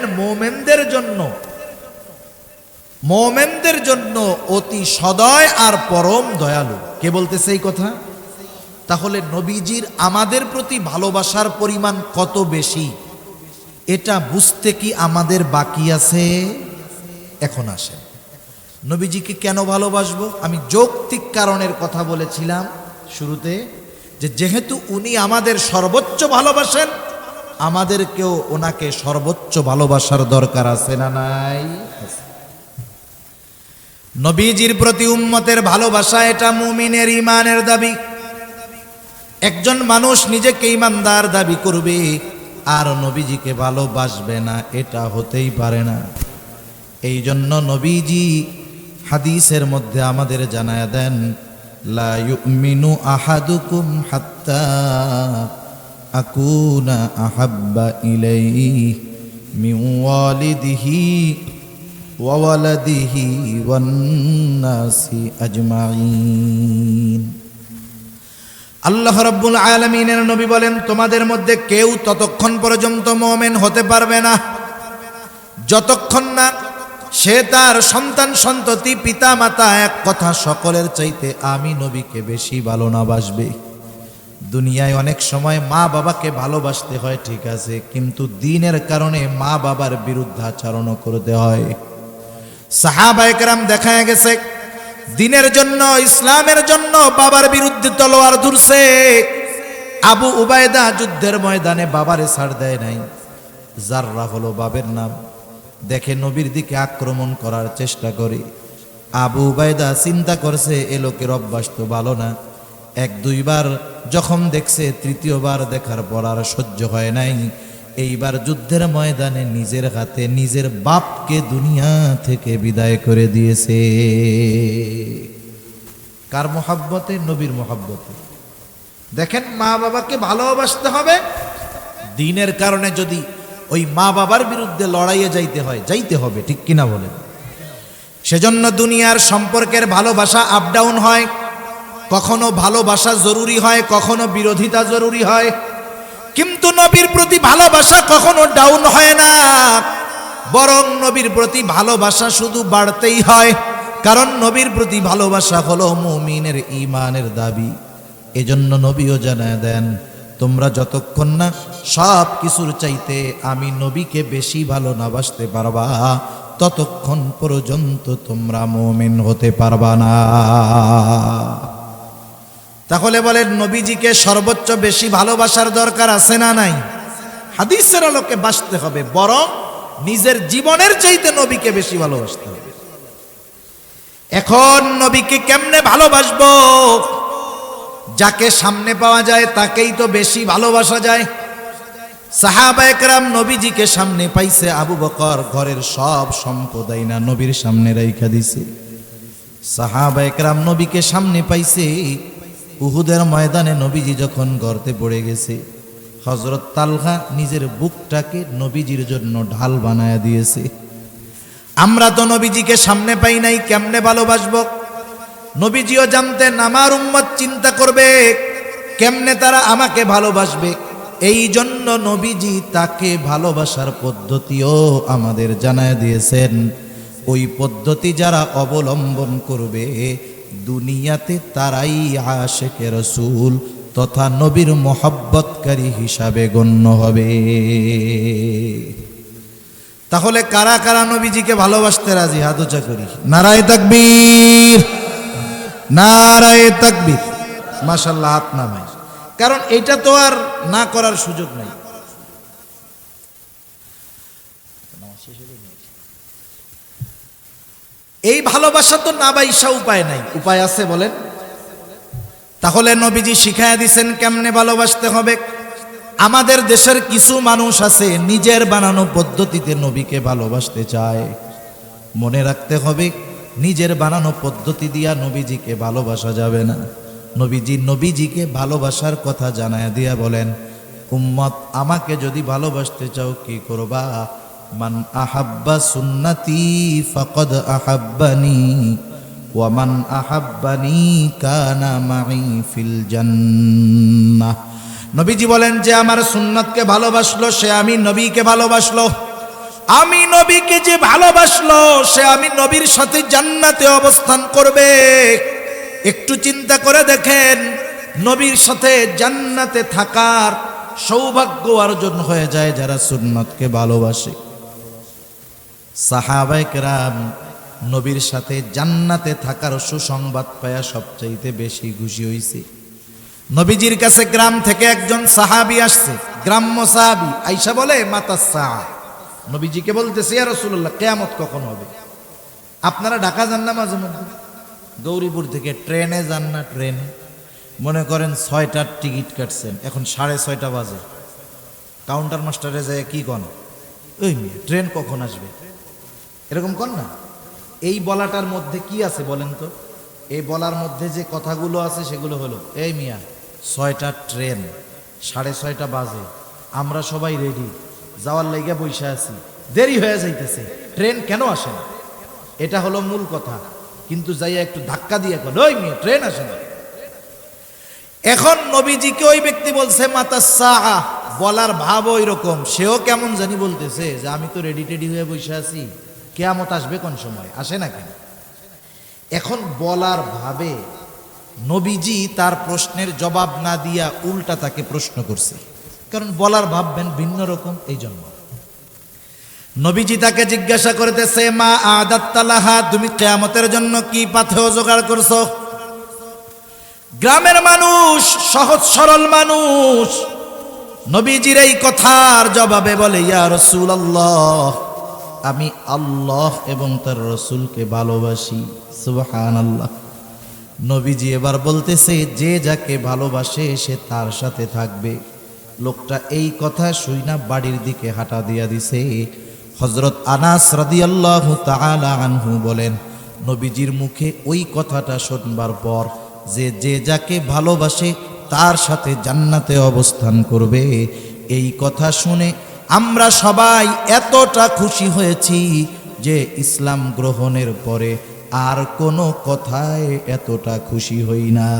মোমেনদের জন্য অতি সদয় আর পরম দয়ালু। কে বলতেছে এই কথা? তাহলে নবীজির আমাদের প্রতি ভালোবাসার পরিমাণ কত বেশি, এটা বুঝতে কি আমাদের বাকি আছে? এখন আসেন, নবীজিকে কেন ভালোবাসবো? আমি যৌক্তিক কারণের কথা বলেছিলাম শুরুতে, যে যেহেতু উনি আমাদের সর্বোচ্চ ভালোবাসেন, আমাদেরকেও ওনাকে সর্বোচ্চ ভালোবাসার দরকার আছে না নাই? নবীজির প্রতি উম্মতের ভালোবাসা এটা মুমিনের ঈমানের দাবি। একজন মানুষ নিজেকে ঈমানদার দাবি করবে আর নবীজিকে ভালোবাসবে না, এটা হতেই পারে না। এই জন্য নবীজি হাদিসের মধ্যে আমাদের জানায়া দেন, লা ইউমিনু আহাদুকুম হাত্তা আকুনা আহাব্বা ইলাইহি মিন ওয়ালিদিহি ওয়া ওয়ালাদিহি ওয়ান নাসি আজমাইন। আল্লাহ রাব্বুল আলামিনের নবী বলেন, তোমাদের মধ্যে কেউ ততক্ষণ পর্যন্ত মুমিন হতে পারবে না যতক্ষণ না সে তার সন্তান সন্ততি পিতা মাতা এক কথা সকলের চাইতে আমি নবীকে বেশি ভালো না বাসবে। দুনিয়ায় অনেক সময় মা বাবাকে ভালোবাসতে হয় ঠিক আছে, কিন্তু দ্বীনের কারণে মা বাবার বিরুদ্ধাচরণও করতে হয়। সাহাবায়ে কেরাম দেখা গেছে দ্বীনের জন্য, ইসলামের জন্য বাবার বিরুদ্ধে তলোয়ার ধরছে। আবু উবায়দা যুদ্ধের ময়দানে বাবারে ছাড় দেয় নাই। জাররা হলো বাবের নাম, দেখে নবীর দিকে আক্রমণ করার চেষ্টা করে। আবু উবায়দা চিন্তা করছে এ লোকের অভ্যাস তো ভালো না। এক দুইবার যখন দেখছে, তৃতীয়বার দেখার পর আর সহ্য হয় নাই। এইবার যুদ্ধের ময়দানে নিজের হাতে নিজের বাপকে দুনিয়া থেকে বিদায় করে দিয়েছে। কার মোহাব্বতে? নবীর মোহাব্বতে। দেখেন, মা বাবাকে ভালোবাসতে হবে। দ্বীনের কারণে যদি ওই মা বাবার বিরুদ্ধে লড়াইয়ে যাইতে হয়, যাইতে হবে, ঠিক কিনা বলেন? সেজন্য দুনিয়ার সম্পর্কের ভালোবাসা আপ ডাউন হয়। কখনো ভালোবাসা জরুরি হয়, কখনো বিরোধিতা জরুরি হয়, কিন্তু নবীর প্রতি ভালোবাসা কখনো ডাউন হয় না, বরং নবীর প্রতি ভালোবাসা শুধু বাড়তেই হয়। কারণ নবীর প্রতি ভালোবাসা হলো মুমিনের ঈমানের দাবি। এজন্য নবীও জানায় দেন, তোমরা যতক্ষণ না সব কিছুর চাইতে আমি নবীকে বেশি ভালো না বাসতে পারবা, ততক্ষণ পর্যন্ত তোমরা মুমিন হতে পারবা না। তাহলে বলেন, নবীজিকে সর্বোচ্চ বেশি ভালোবাসার দরকার আছে না নাই? হাদিসের আলোকে বাসতে হবে, বরং নিজের জীবনের চাইতে নবীকে বেশি ভালোবাসতে হবে। এখন নবীকে কেমনে ভালোবাসবো? যাকে সামনে পাওয়া যায় তাকেই তো বেশি ভালোবাসা যায়। সাহাবায়ে কেরাম নবীজিকে সামনে পাইছে, আবু বকর ঘরের সব সম্পদ আইনা নবীর সামনে রাইখা দিছে। সাহাবায়ে কেরাম নবীকে সামনে পাইছে। উহুদের ময়দানে নবীজি যখন গর্তে পড়ে গেছে, হযরত তালহা নিজের বুকটাকে নবীজির জন্য ঢাল বানায়া দিয়েছে। আমরা তো নবীজিকে সামনে পাই নাই, কেমনে ভালোবাসবো? নবীজিও জানতেন আমার উম্মত চিন্তা করবে কেমনে তারা আমাকে ভালোবাসবে। এই জন্য নবীজি তাকে ভালোবাসার পদ্ধতিও আমাদের জানায় দিয়েছেন। ওই পদ্ধতি যারা অবলম্বন করবে, দুনিয়াতে তারাই আশিকে রাসূল তথা নবীর মোহাব্বতকারী হিসাবে গণ্য হবে। তাহলে কারা কারা নবীজিকে ভালোবাসতে রাজি? হাত উঁচা করি। নারায়ে তাকবীর, নারায়ে তাকবীর। মাশাআল্লাহ, হাত নামাই। কারণ এটা তো আর না করার সুযোগ নাই। এই ভালোবাসা তো না বাইসা উপায় নাই। উপায় আছে বলেন? তাহলে নবীজি শিখায়া দিছেন কেমনে ভালোবাসতে হবে। আমাদের দেশের কিছু মানুষ আছে নিজের বানানো পদ্ধতিতে নবীকে ভালোবাসতে চায়। মনে রাখতে হবে, নিজের বানানো পদ্ধতি দিয়া নবীজিকে ভালোবাসা যাবে না। নবীজিকে ভালোবাসার কথা জানায়া দিয়া বলেন, উম্মত আমাকে যদি ভালোবাসতে চাও কি করবা? মান আহাব্বা সুন্নতি ফাকাদ আহাব্বানি ওয়া মান আহাব্বানি কানা মাই ফিল জান্নাহ। নবীজি বলেন, যে আমার সুন্নতকে ভালোবাসলো সে আমি নবীকে ভালোবাসলো। আমি নবীকে যে ভালোবাসলো সে আমি নবীর সাথে জান্নাতে অবস্থান করবে। একটু চিন্তা করে দেখেন, নবীর সাথে জান্নাতে থাকার সৌভাগ্য অর্জন হয়ে যায় যারা সুন্নতকে ভালোবাসে। সাহাবায়ে কেরাম নবীর সাথে জান্নাতে থাকার সুসংবাদ পায়া সবচাইতে বেশি খুশি হইছে। নবীজির কাছে গ্রাম থেকে একজন সাহাবী আসছে, গ্রাম্য সাহাবী আইসা বলে মাতাসা, নবীজিকে বলতেছে ইয়া রাসূলুল্লাহ কিয়ামত কখন হবে? আপনারা ঢাকা যান না মাঝে মধ্যে, গৌরীপুর থেকে ট্রেনে যান না? ট্রেনে মনে করেন 6টার টিকিট কাটছেন, এখন 6:30 বাজে, কাউন্টার মাস্টারে যায় কি কন, ওই মেয়ে ট্রেন কখন আসবে, এরকম কন না? এই বলাটার মধ্যে কি আছে বলেন তো? এই বলার মধ্যে যে কথাগুলো আছে সেগুলো হলো, এই মিয়া 6টার ট্রেন, 6:30 বাজে, আমরা সবাই রেডি, যাওয়ার লাইগা বইসা আছি, দেরি হয়ে যাইতেছে, ট্রেন কেন আসে না? এটা হলো মূল কথা। কিন্তু যাইয়া একটু ধাক্কা দিয়ে কন, ওই মেয়ে ট্রেন আসে না। এখন নবীজিকে ওই ব্যক্তি বলছে মাতাসা, বলার ভাব ওই রকম, সেও কেমন জানি বলতেছে যে আমি তো রেডি টেডি হয়ে বসে আছি, কিয়ামত আসবে কোন সময়, আসে না কেন? এখন বলার ভাবে নবীজি তার প্রশ্নের জবাব না দিয়া উল্টা তাকে প্রশ্ন করছে, কারণ বলার ভাববেন ভিন্ন রকম। এই জন্য নবীজি তাকে জিজ্ঞাসা করতেছে মা আদাত্তালাহা, তুমি কিয়ামতের জন্য কি পাথেয় জোগাড় করছো? গ্রামের মানুষ, সহজ সরল মানুষ, নবীজির এই কথার জবাবে বলে ইয়া রাসূলুল্লাহ, আমি আল্লাহ এবং তার রসুলকে ভালোবাসি। সুবহানাল্লাহ। নবীজি এবার বলতেছে যে যাকে ভালোবাসে সে তার সাথে থাকবে। লোকটা এই কথা শুইনা বাড়ির দিকে হাঁটা দিয়া দিছে। হযরত আনাস রাদিয়াল্লাহু তাআলা আনহু বলেন, নবীজির মুখে ওই কথাটা শুনবার পর যে যে যাকে ভালোবাসে তার সাথে জান্নাতে অবস্থান করবে, এই কথা শুনে আমরা সবাই এতটা খুশি হয়েছি যে ইসলাম গ্রহণের পরে আর কোনো কথায় এতটা খুশি হই না।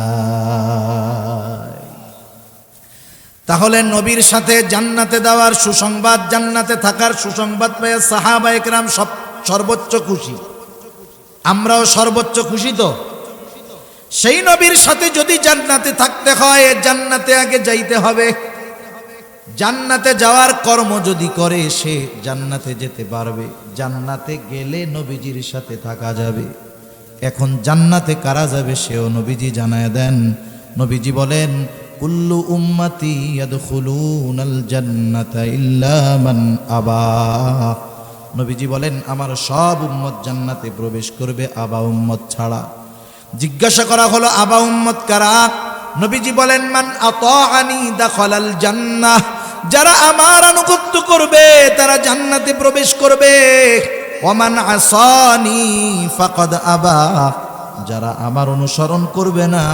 তাহলে নবীর সাথে জান্নাতে দেওয়ার সুসংবাদ, জান্নাতে থাকার সুসংবাদ পেয়ে সাহাবায়ে কেরাম সর্বোচ্চ খুশি, আমরাও সর্বোচ্চ খুশি। তো সেই নবীর সাথে যদি জান্নাতে থাকতে হয়, জান্নাতে আগে যাইতে হবে। জান্নাতে যাওয়ার কর্ম যদি করে সে জান্নাতে যেতে পারবে, জান্নাতে গেলে নবীজির সাথে থাকা যাবে। এখন জান্নাতে কারা যাবে সেও নবীজি জানায় দেন। নবীজি বলেন কুল্লু উম্মতি ইয়াদখুলুনাল জান্নাতা ইল্লা মান আবা। নবীজি বলেন আমার সব উম্মত জান্নাতে প্রবেশ করবে, আবা উম্মত ছাড়া। জিজ্ঞাসা করা হলো আবা উম্মত কারা? নবীজি বলেন মান আতাআনি দাখালাল জান্নাহ, যারা আমার আনুগত্য করবে তারা জান্নাতে প্রবেশ করবে। ওয়ামান আসানি ফাকাদ আবা, যারা আমার অনুসরণ করবে না,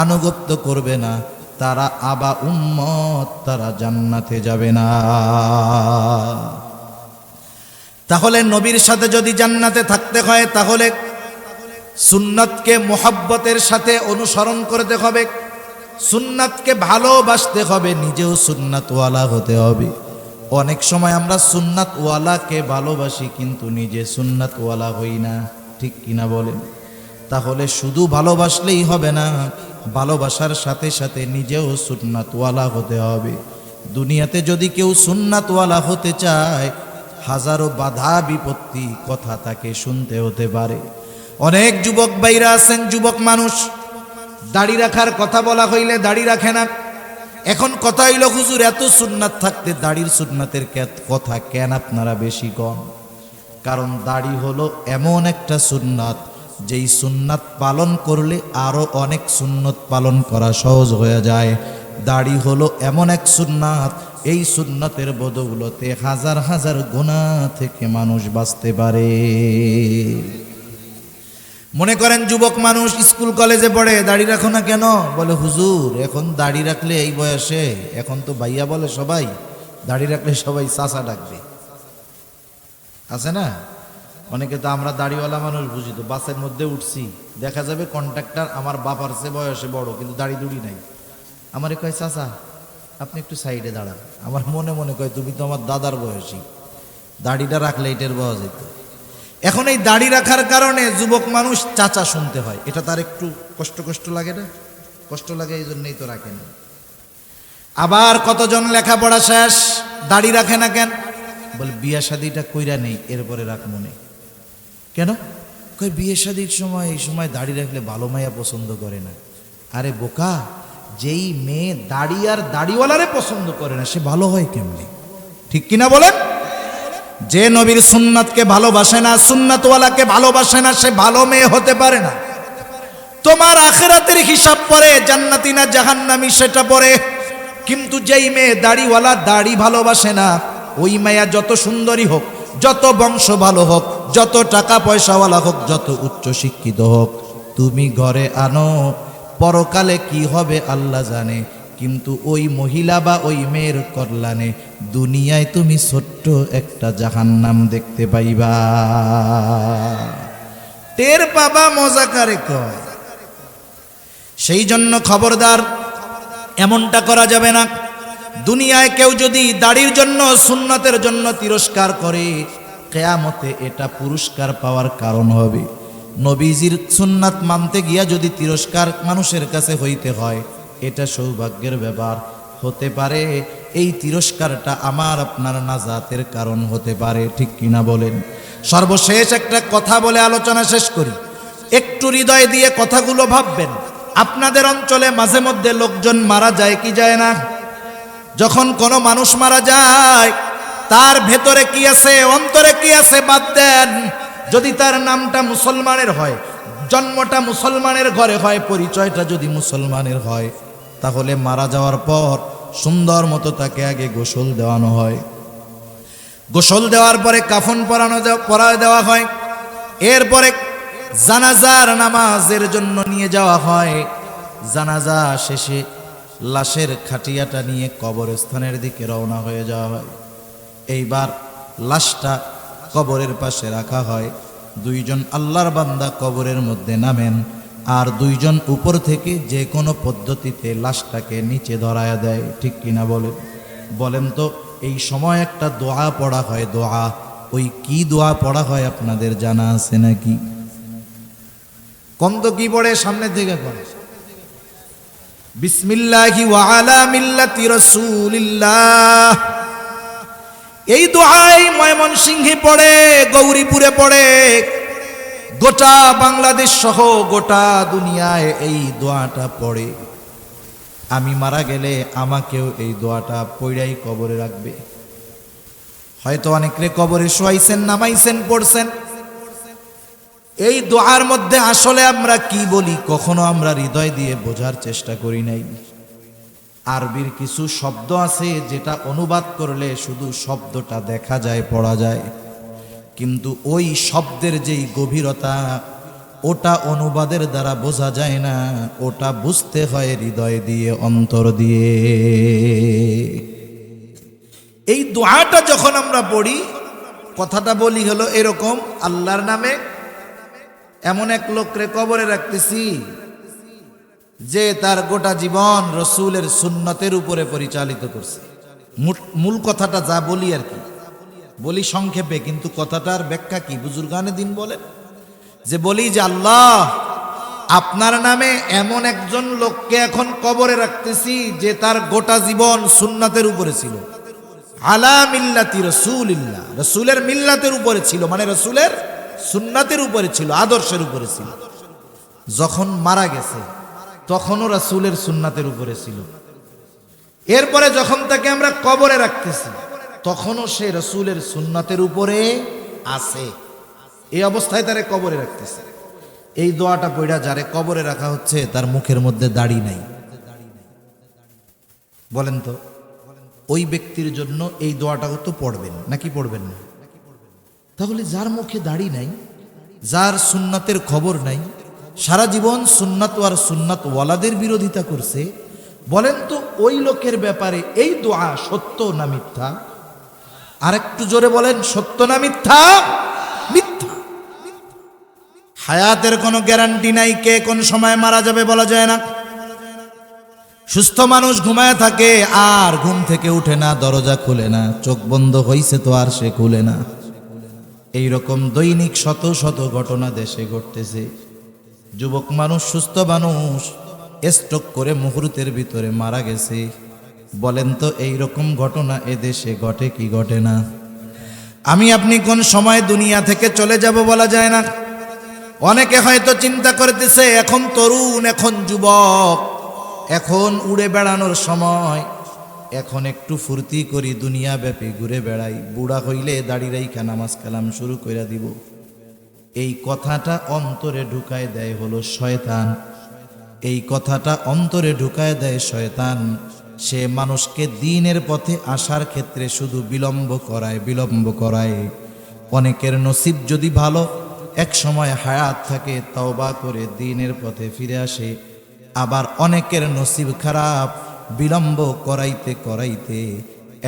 আনুগত্য করবে না, তারা আবা উম্মত, তারা জান্নাতে যাবে না। তাহলে নবীর সাথে যদি জান্নাতে থাকতে হয় তাহলে সুন্নাতকে মোহাব্বতের সাথে অনুসরণ করতে হবে, সুন্নাতকে ভালোবাসতে হবে, নিজেও সুন্নাতওয়ালা হতে হবে। অনেক সময় আমরা সুন্নাতওয়ালাকে ভালোবাসি কিন্তু নিজে সুন্নাতওয়ালা হই না, ঠিক কিনা বলেন? তাহলে শুধু ভালোবাসলেই হবে না, ভালোবাসার সাথে সাথে নিজেও সুন্নাতওয়ালা হতে হবে। দুনিয়াতে যদি কেউ সুন্নাতওয়ালা হতে চায়, হাজারো বাধা বিপত্তি কথা তাকে শুনতে হতে পারে। অনেক যুবক ভাইরা আছেন, যুবক মানুষ, দাড়ি রাখার কথা বলা হইলে দাড়ি রাখে না। এখন কথা হইল হুজুর এত সুন্নাত থাকতে দাড়ির সুন্নাতের কথা কেন আপনারা বেশি কন? কারণ দাড়ি হলো এমন একটা সুন্নাত, যেই সুন্নাত পালন করলে আরো অনেক সুন্নত পালন করা সহজ হয়ে যায়। দাড়ি হলো এমন এক সুন্নাত, এই সুন্নাতের বদৌলতে হাজার হাজার গুনাহ থেকে মানুষ বাঁচতে পারে। মনে করেন যুবক মানুষ স্কুল কলেজে পড়ে, দাড়ি রাখো না কেন? বলে হুজুর এখন দাড়ি রাখলে এই বয়সে, এখন তো ভাইয়া বলে সবাই, দাড়ি রাখলে সবাই চাচা ডাকবে, আছে না? অনেকে তো আমরা দাড়িওয়ালা মানুষ বুঝি, তো বাসের মধ্যে উঠছি, দেখা যাবে কন্ট্রাক্টর আমার বাবার চেয়ে বয়সে বড় কিন্তু দাড়ি দুড়ি নাই। আমারে কয় চাচা আপনি একটু সাইডে দাঁড়ান। আমার মনে মনে কয় তুমি তো আমার দাদার বয়সী, দাড়িটা রাখলে এটার বয়স যেত। এখন এই দাড়ি রাখার কারণে যুবক মানুষ চাচা শুনতে হয়, এটা তার একটু কষ্ট লাগে না? কষ্ট লাগে, এই জন্যই তো রাখে না। আবার কতজন লেখাপড়া শেষ, দাড়ি রাখে না কেন? বলে বিয়ে শাদিটা কইরা নেই এরপরে রাখ মনে। কেন? কই বিয়ে শাদির সময়, এই সময় দাড়ি রাখলে ভালো মাইয়া পছন্দ করে না। আরে বোকা, যেই মেয়ে দাড়ি আর দাড়িওয়ালারে পছন্দ করে না সে ভালো হয় কেমনে? ঠিক কিনা বলেন? যে নবীর সুন্নাতকে ভালোবাসে না, সুন্নাতওয়ালাকে ভালোবাসে না, সে ভালো মেয়ে হতে পারে না। তোমার আখিরাতের হিসাব পরে জান্নাতি না জাহান্নামী সেটা পরে, কিন্তু যেই মেয়ে দাড়িওয়ালা দাড়ি ভালোবাসে না, ওই মেয়া যত সুন্দরী হোক, যত বংশ ভালো হোক, যত টাকা পয়সাওয়ালা হোক, যত উচ্চ শিক্ষিত হোক, তুমি ঘরে আনো, পরকালে কি হবে আল্লাহ জানে, কিন্তু ওই মহিলা বা ওই মেয়ের কল্যাণে দুনিয়ায় তুমি ছোট্ট একটা জাহান্নাম দেখতে পাইবা। টের পাবা মজা কারে কয়। সেই জন্য খবরদার, এমনটা করা যাবে না। দুনিয়ায় কেউ যদি দাড়ির জন্য, সুন্নতের জন্য তিরস্কার করে, কিয়ামতে এটা পুরস্কার পাওয়ার কারণ হবে। নবীজির সুন্নাত মানতে গিয়া যদি তিরস্কার মানুষের কাছে হইতে হয়, এটা সৌভাগ্যের ব্যাপার হতে পারে। এই তিরস্কারটা আমার আপনার নাজাতের কারণ হতে পারে। ঠিক কিনা বলেন? সর্বশেষ একটা কথা বলে আলোচনা শেষ করি। একটু হৃদয় দিয়ে কথাগুলো ভাববেন। আপনাদের অঞ্চলে মাঝে মধ্যে লোকজন মারা যায় কি যায় না? যখন কোনো মানুষ মারা যায়, তার ভেতরে কি আছে, অন্তরে কি আছে বাদ দেন। যদি তার নামটা মুসলমানের হয়, জন্মটা মুসলমানের ঘরে হয়, পরিচয়টা যদি মুসলমানের হয়, তাহলে মারা যাওয়ার পর সুন্দর মতো তাকে আগে গোসল দেওয়ানো হয়। গোসল দেওয়ার পরে কাফন পরায় দেওয়া হয়। এরপরে জানাজার নামাজের জন্য নিয়ে যাওয়া হয়। জানাজা শেষে লাশের খাটিয়াটা নিয়ে কবরস্থানের দিকে রওনা হয়ে যাওয়া হয়। এইবার লাশটা কবরের পাশে রাখা হয়। দুইজন আল্লাহর বান্দা কবরের মধ্যে নামেন, আর দুইজন উপর থেকে যে কোনো পদ্ধতিতে লাশটাকে নিচে ধরায়া দেয়। ঠিক কিনা বলেন তো? এই সময় একটা দোয়া পড়া হয়, দোয়া। ওই কি দোয়া পড়া হয় আপনাদের জানা আছে নাকি? কম তো কি পড়ে? সামনের দিকে পড়ে, বিসমিল্লাহি ওয়া আলা মিল্লাতি রাসূলিল্লাহ। এই দোয়াই ময়মনসিংহে পড়ে, গৌরীপুরে পড়ে, গোটা বাংলাদেশ সহ গোটা দুনিয়ায় এই দোয়াটা পড়ে। আমি মারা গেলে আমাকেও এই দোয়াটা পড়াই কবরে রাখবে। হয়তো অনেকে কবরে শোয়াইছেন, নামাইছেন, পড়ছেন। এই দোয়ার মধ্যে আসলে আমরা কি বলি কখনো আমরা হৃদয় দিয়ে বোঝার চেষ্টা করি নাই। আরবির কিছু শব্দ আছে যেটা অনুবাদ করলে শুধু শব্দটা দেখা যায়, পড়া যায়, কিন্তু ওই শব্দের যেই গভীরতা, ওটা অনুবাদের দ্বারা বোঝা যায় না। ওটা বুঝতে হয় হৃদয় দিয়ে, অন্তর দিয়ে। এই দোয়াটা যখন আমরা পড়ি, কথাটা বলি হলো এরকম: আল্লাহর নামে এমন এক লোকরে কবরে রাখতেছি যে তার গোটা জীবন রসুলের সুন্নতের উপরে পরিচালিত করছে। মূল কথাটা যা বলি আর কি, বলি সংক্ষেপে, কিন্তু কথাটার ব্যাখ্যা কি বুজুর্গানে দিন বলেন, যে বলি যে আল্লাহ আপনার নামে এমন একজন লোককে এখন কবরে রাখতেছি যে তার গোটা জীবন সুন্নতের উপরে ছিল। আলা মিল্লাতি রাসূলিল্লাহ, রসুলের মিল্লাতের উপরে ছিল, মানে রসুলের সুন্নাতের উপরে ছিল, আদর্শের উপরে ছিল। যখন মারা গেছে তখনও রাসূলের সুন্নাতের উপরে ছিল। এরপরে যখন তাকে আমরা কবরে রাখতেছি তখনও সে রাসূলের সুন্নাতের উপরে আছে। এই অবস্থায় তারে কবরে রাখতেছে। এই দোয়াটা পড়া যারে কবরে রাখা হচ্ছে তার মুখের মধ্যে দাড়ি নাই। বলেন তো, ওই ব্যক্তির জন্য এই দোয়াটা তো পড়বেন নাকি পড়বেন না? তাহলে যার মুখে দাড়ি নাই, যার সুন্নাতের খবর নাই, সারা জীবন সুন্নাত আর সুন্নাত ওয়ালাদের বিরোধিতা করছে, বলেন তো ওই লোকের ব্যাপারে এই দোয়া সত্য না মিথ্যা? আর একটু জোরে বলেন, সত্য না মিথ্যা? মিথ্যা। হায়াতের কোনো গ্যারান্টি নাই, কে কোন সময় মারা যাবে বলা যায় না। সুস্থ মানুষ ঘুমায় থাকে আর ঘুম থেকে উঠে না, দরজা খুলে না, চোখ বন্ধ হইছে তো আর সে খুলে না। এইরকম দৈনিক শত শত ঘটনা দেশে ঘটতেছে। যুবক মানুষ, সুস্থ মানুষ স্ট্রোক করে মুহূর্তের ভিতরে মারা গেছে। বলেন তো এইরকম ঘটনা এদেশে ঘটে কি ঘটে না? আমি আপনি কোন সময় দুনিয়া থেকে চলে যাব বলা যায় না। অনেকে হয়তো চিন্তা করতেছে এখন তরুণ, এখন যুবক, এখন উড়ে বেড়ানোর সময়, এখন একটু ফুর্তি করি, দুনিয়া ব্যাপী ঘুরে বেড়াই, বুড়া হইলে দাড়ি রাইখা নামাজ কালাম শুরু কইরা দিব। এই কথাটা অন্তরে ঢুকায় দেয় হলো শয়তান। এই কথাটা অন্তরে ঢুকায় দেয় শয়তান। সে মানুষকে দ্বীনের পথে আসার ক্ষেত্রে শুধু বিলম্ব করায়। অনেকের নসিব যদি ভালো, এক সময় হায়াত থাকে, তওবা করে দ্বীনের পথে ফিরে আসে। আবার অনেকের নসিব খারাপ, বিলম্ব করাইতে করাইতে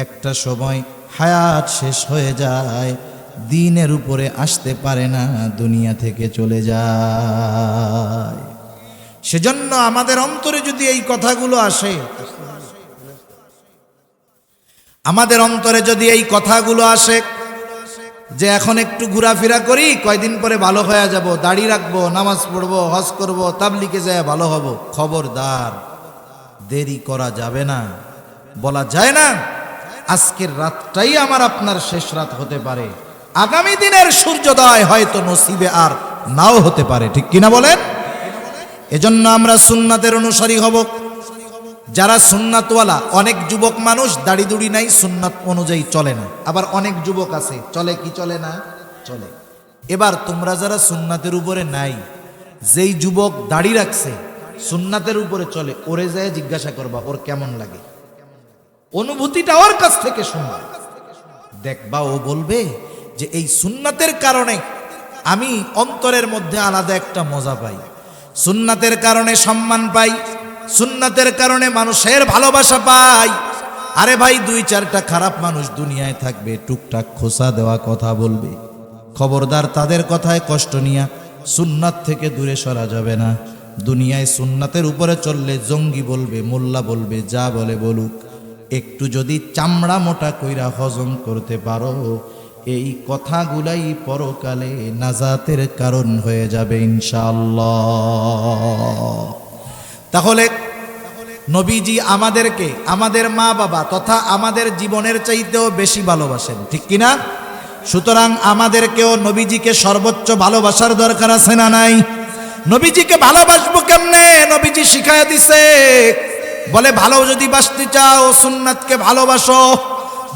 একটা সময় হায়াত শেষ হয়ে যায়, দ্বীনের উপরে আসতে পারে না, দুনিয়া থেকে চলে যায়। সেজন্য আমাদের অন্তরে যদি এই কথাগুলো আসে, আমাদের অন্তরে যদি এই কথাগুলো আসে যে এখন একটু ঘোরাফেরা করি, কয়দিন পরে ভালো হয়ে যাব, দাড়ি রাখবো, নামাজ পড়বো, হজ করবো, তাবলিগে যায় ভালো হব, খবরদার, দেরি করা যাবে না। বলা যায় না আজকের রাতটাই আমার আপনার শেষ রাত হতে পারে, আগামী দিনের সূর্যোদয় হয়তো নসিবে আর নাও হতে পারে, ঠিক কিনা বলেন? এজন্য আমরা সুন্নাতের অনুসারী হব। যারা সুন্নাতওয়ালা, অনেক যুবক মানুষ দাড়ি দুড়ি নাই, সুন্নাত অনুযায়ী চলে না। আবার অনেক যুবক আছে চলে কি চলে না, চলে। এবার তোমরা যারা সুন্নাতের উপরে নাই, যেই যুবক দাড়ি রাখছে, সুন্নাতের উপরে চলে, ওরে যায় জিজ্ঞাসা করবা ওর কেমন লাগে, অনুভূতিটা ওর কাছ থেকে শুনবা, দেখবা ও বলবে যে এই সুন্নাতের কারণে আমি অন্তরের মধ্যে আলাদা একটা মজা পাই, সুন্নাতের কারণে সম্মান পাই, সুন্নাতের কারণে মানুষের ভালোবাসা পাই। আরে ভাই, দুই চারটা খারাপ মানুষ দুনিয়ায় থাকবে, টুকটাক খোসা দেওয়া কথা বলবে, খবরদার তাদের কথায় কষ্ট নিয়া সুন্নাত থেকে দূরে সরা যাবে না। দুনিয়ায় সুন্নাতের উপরে চললে জঙ্গি বলবে, মোল্লা বলবে, যা বলে বলুক, একটু যদি চামড়া মোটা কইরা হজম করতে পারো, এই কথাগুলাই পরকালে নাজাতের কারণ হয়ে যাবে ইনশাআল্লাহ। তাহলে নবীজি আমাদেরকে আমাদের মা বাবা তথা আমাদের জীবনের চাইতেও বেশি ভালোবাসেন, ঠিক কিনা? সুতরাং আমাদেরকেও নবীজিকে সর্বোচ্চ ভালোবাসার দরকার আছে না নাই? নবীজিকে ভালোবাসবো কেমনে? নবীজি শিখাইয়া দিছে, বলে ভালো যদি বাসতে চাও সুন্নাতকে ভালোবাসো,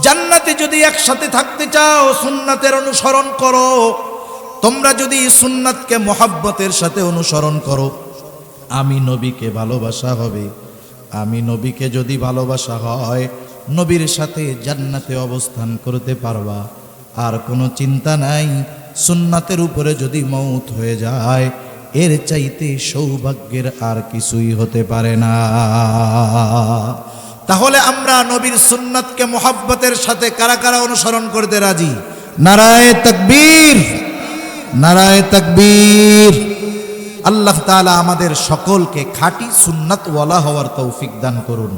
জান্নাতে যদি একসাথে থাকতে চাও সুন্নাতের অনুসরণ করো। তোমরা যদি সুন্নাতকে মহব্বতের সাথে অনুসরণ করো, আমি নবীকে ভালোবাসা হবে। আমি নবীকে যদি ভালোবাসা হয়, নবীর সাথে জান্নাতে অবস্থান করতে পারবা, আর কোনো চিন্তা নাই। সুন্নাতের উপরে যদি মওত হয়ে যায়, এর চাইতে সৌভাগ্যের আর কিছুই হতে পারে না। তাহলে আমরা নবীর সুন্নাতকে মহব্বতের সাথে কারা কারা অনুসরণ করতে রাজি? নারায়ে তাকবীর, নারায়ে তাকবীর। আল্লাহ তাআলা আমাদের সকলকে খাঁটি সুন্নাতওয়ালা হওয়ার তৌফিক দান করুন।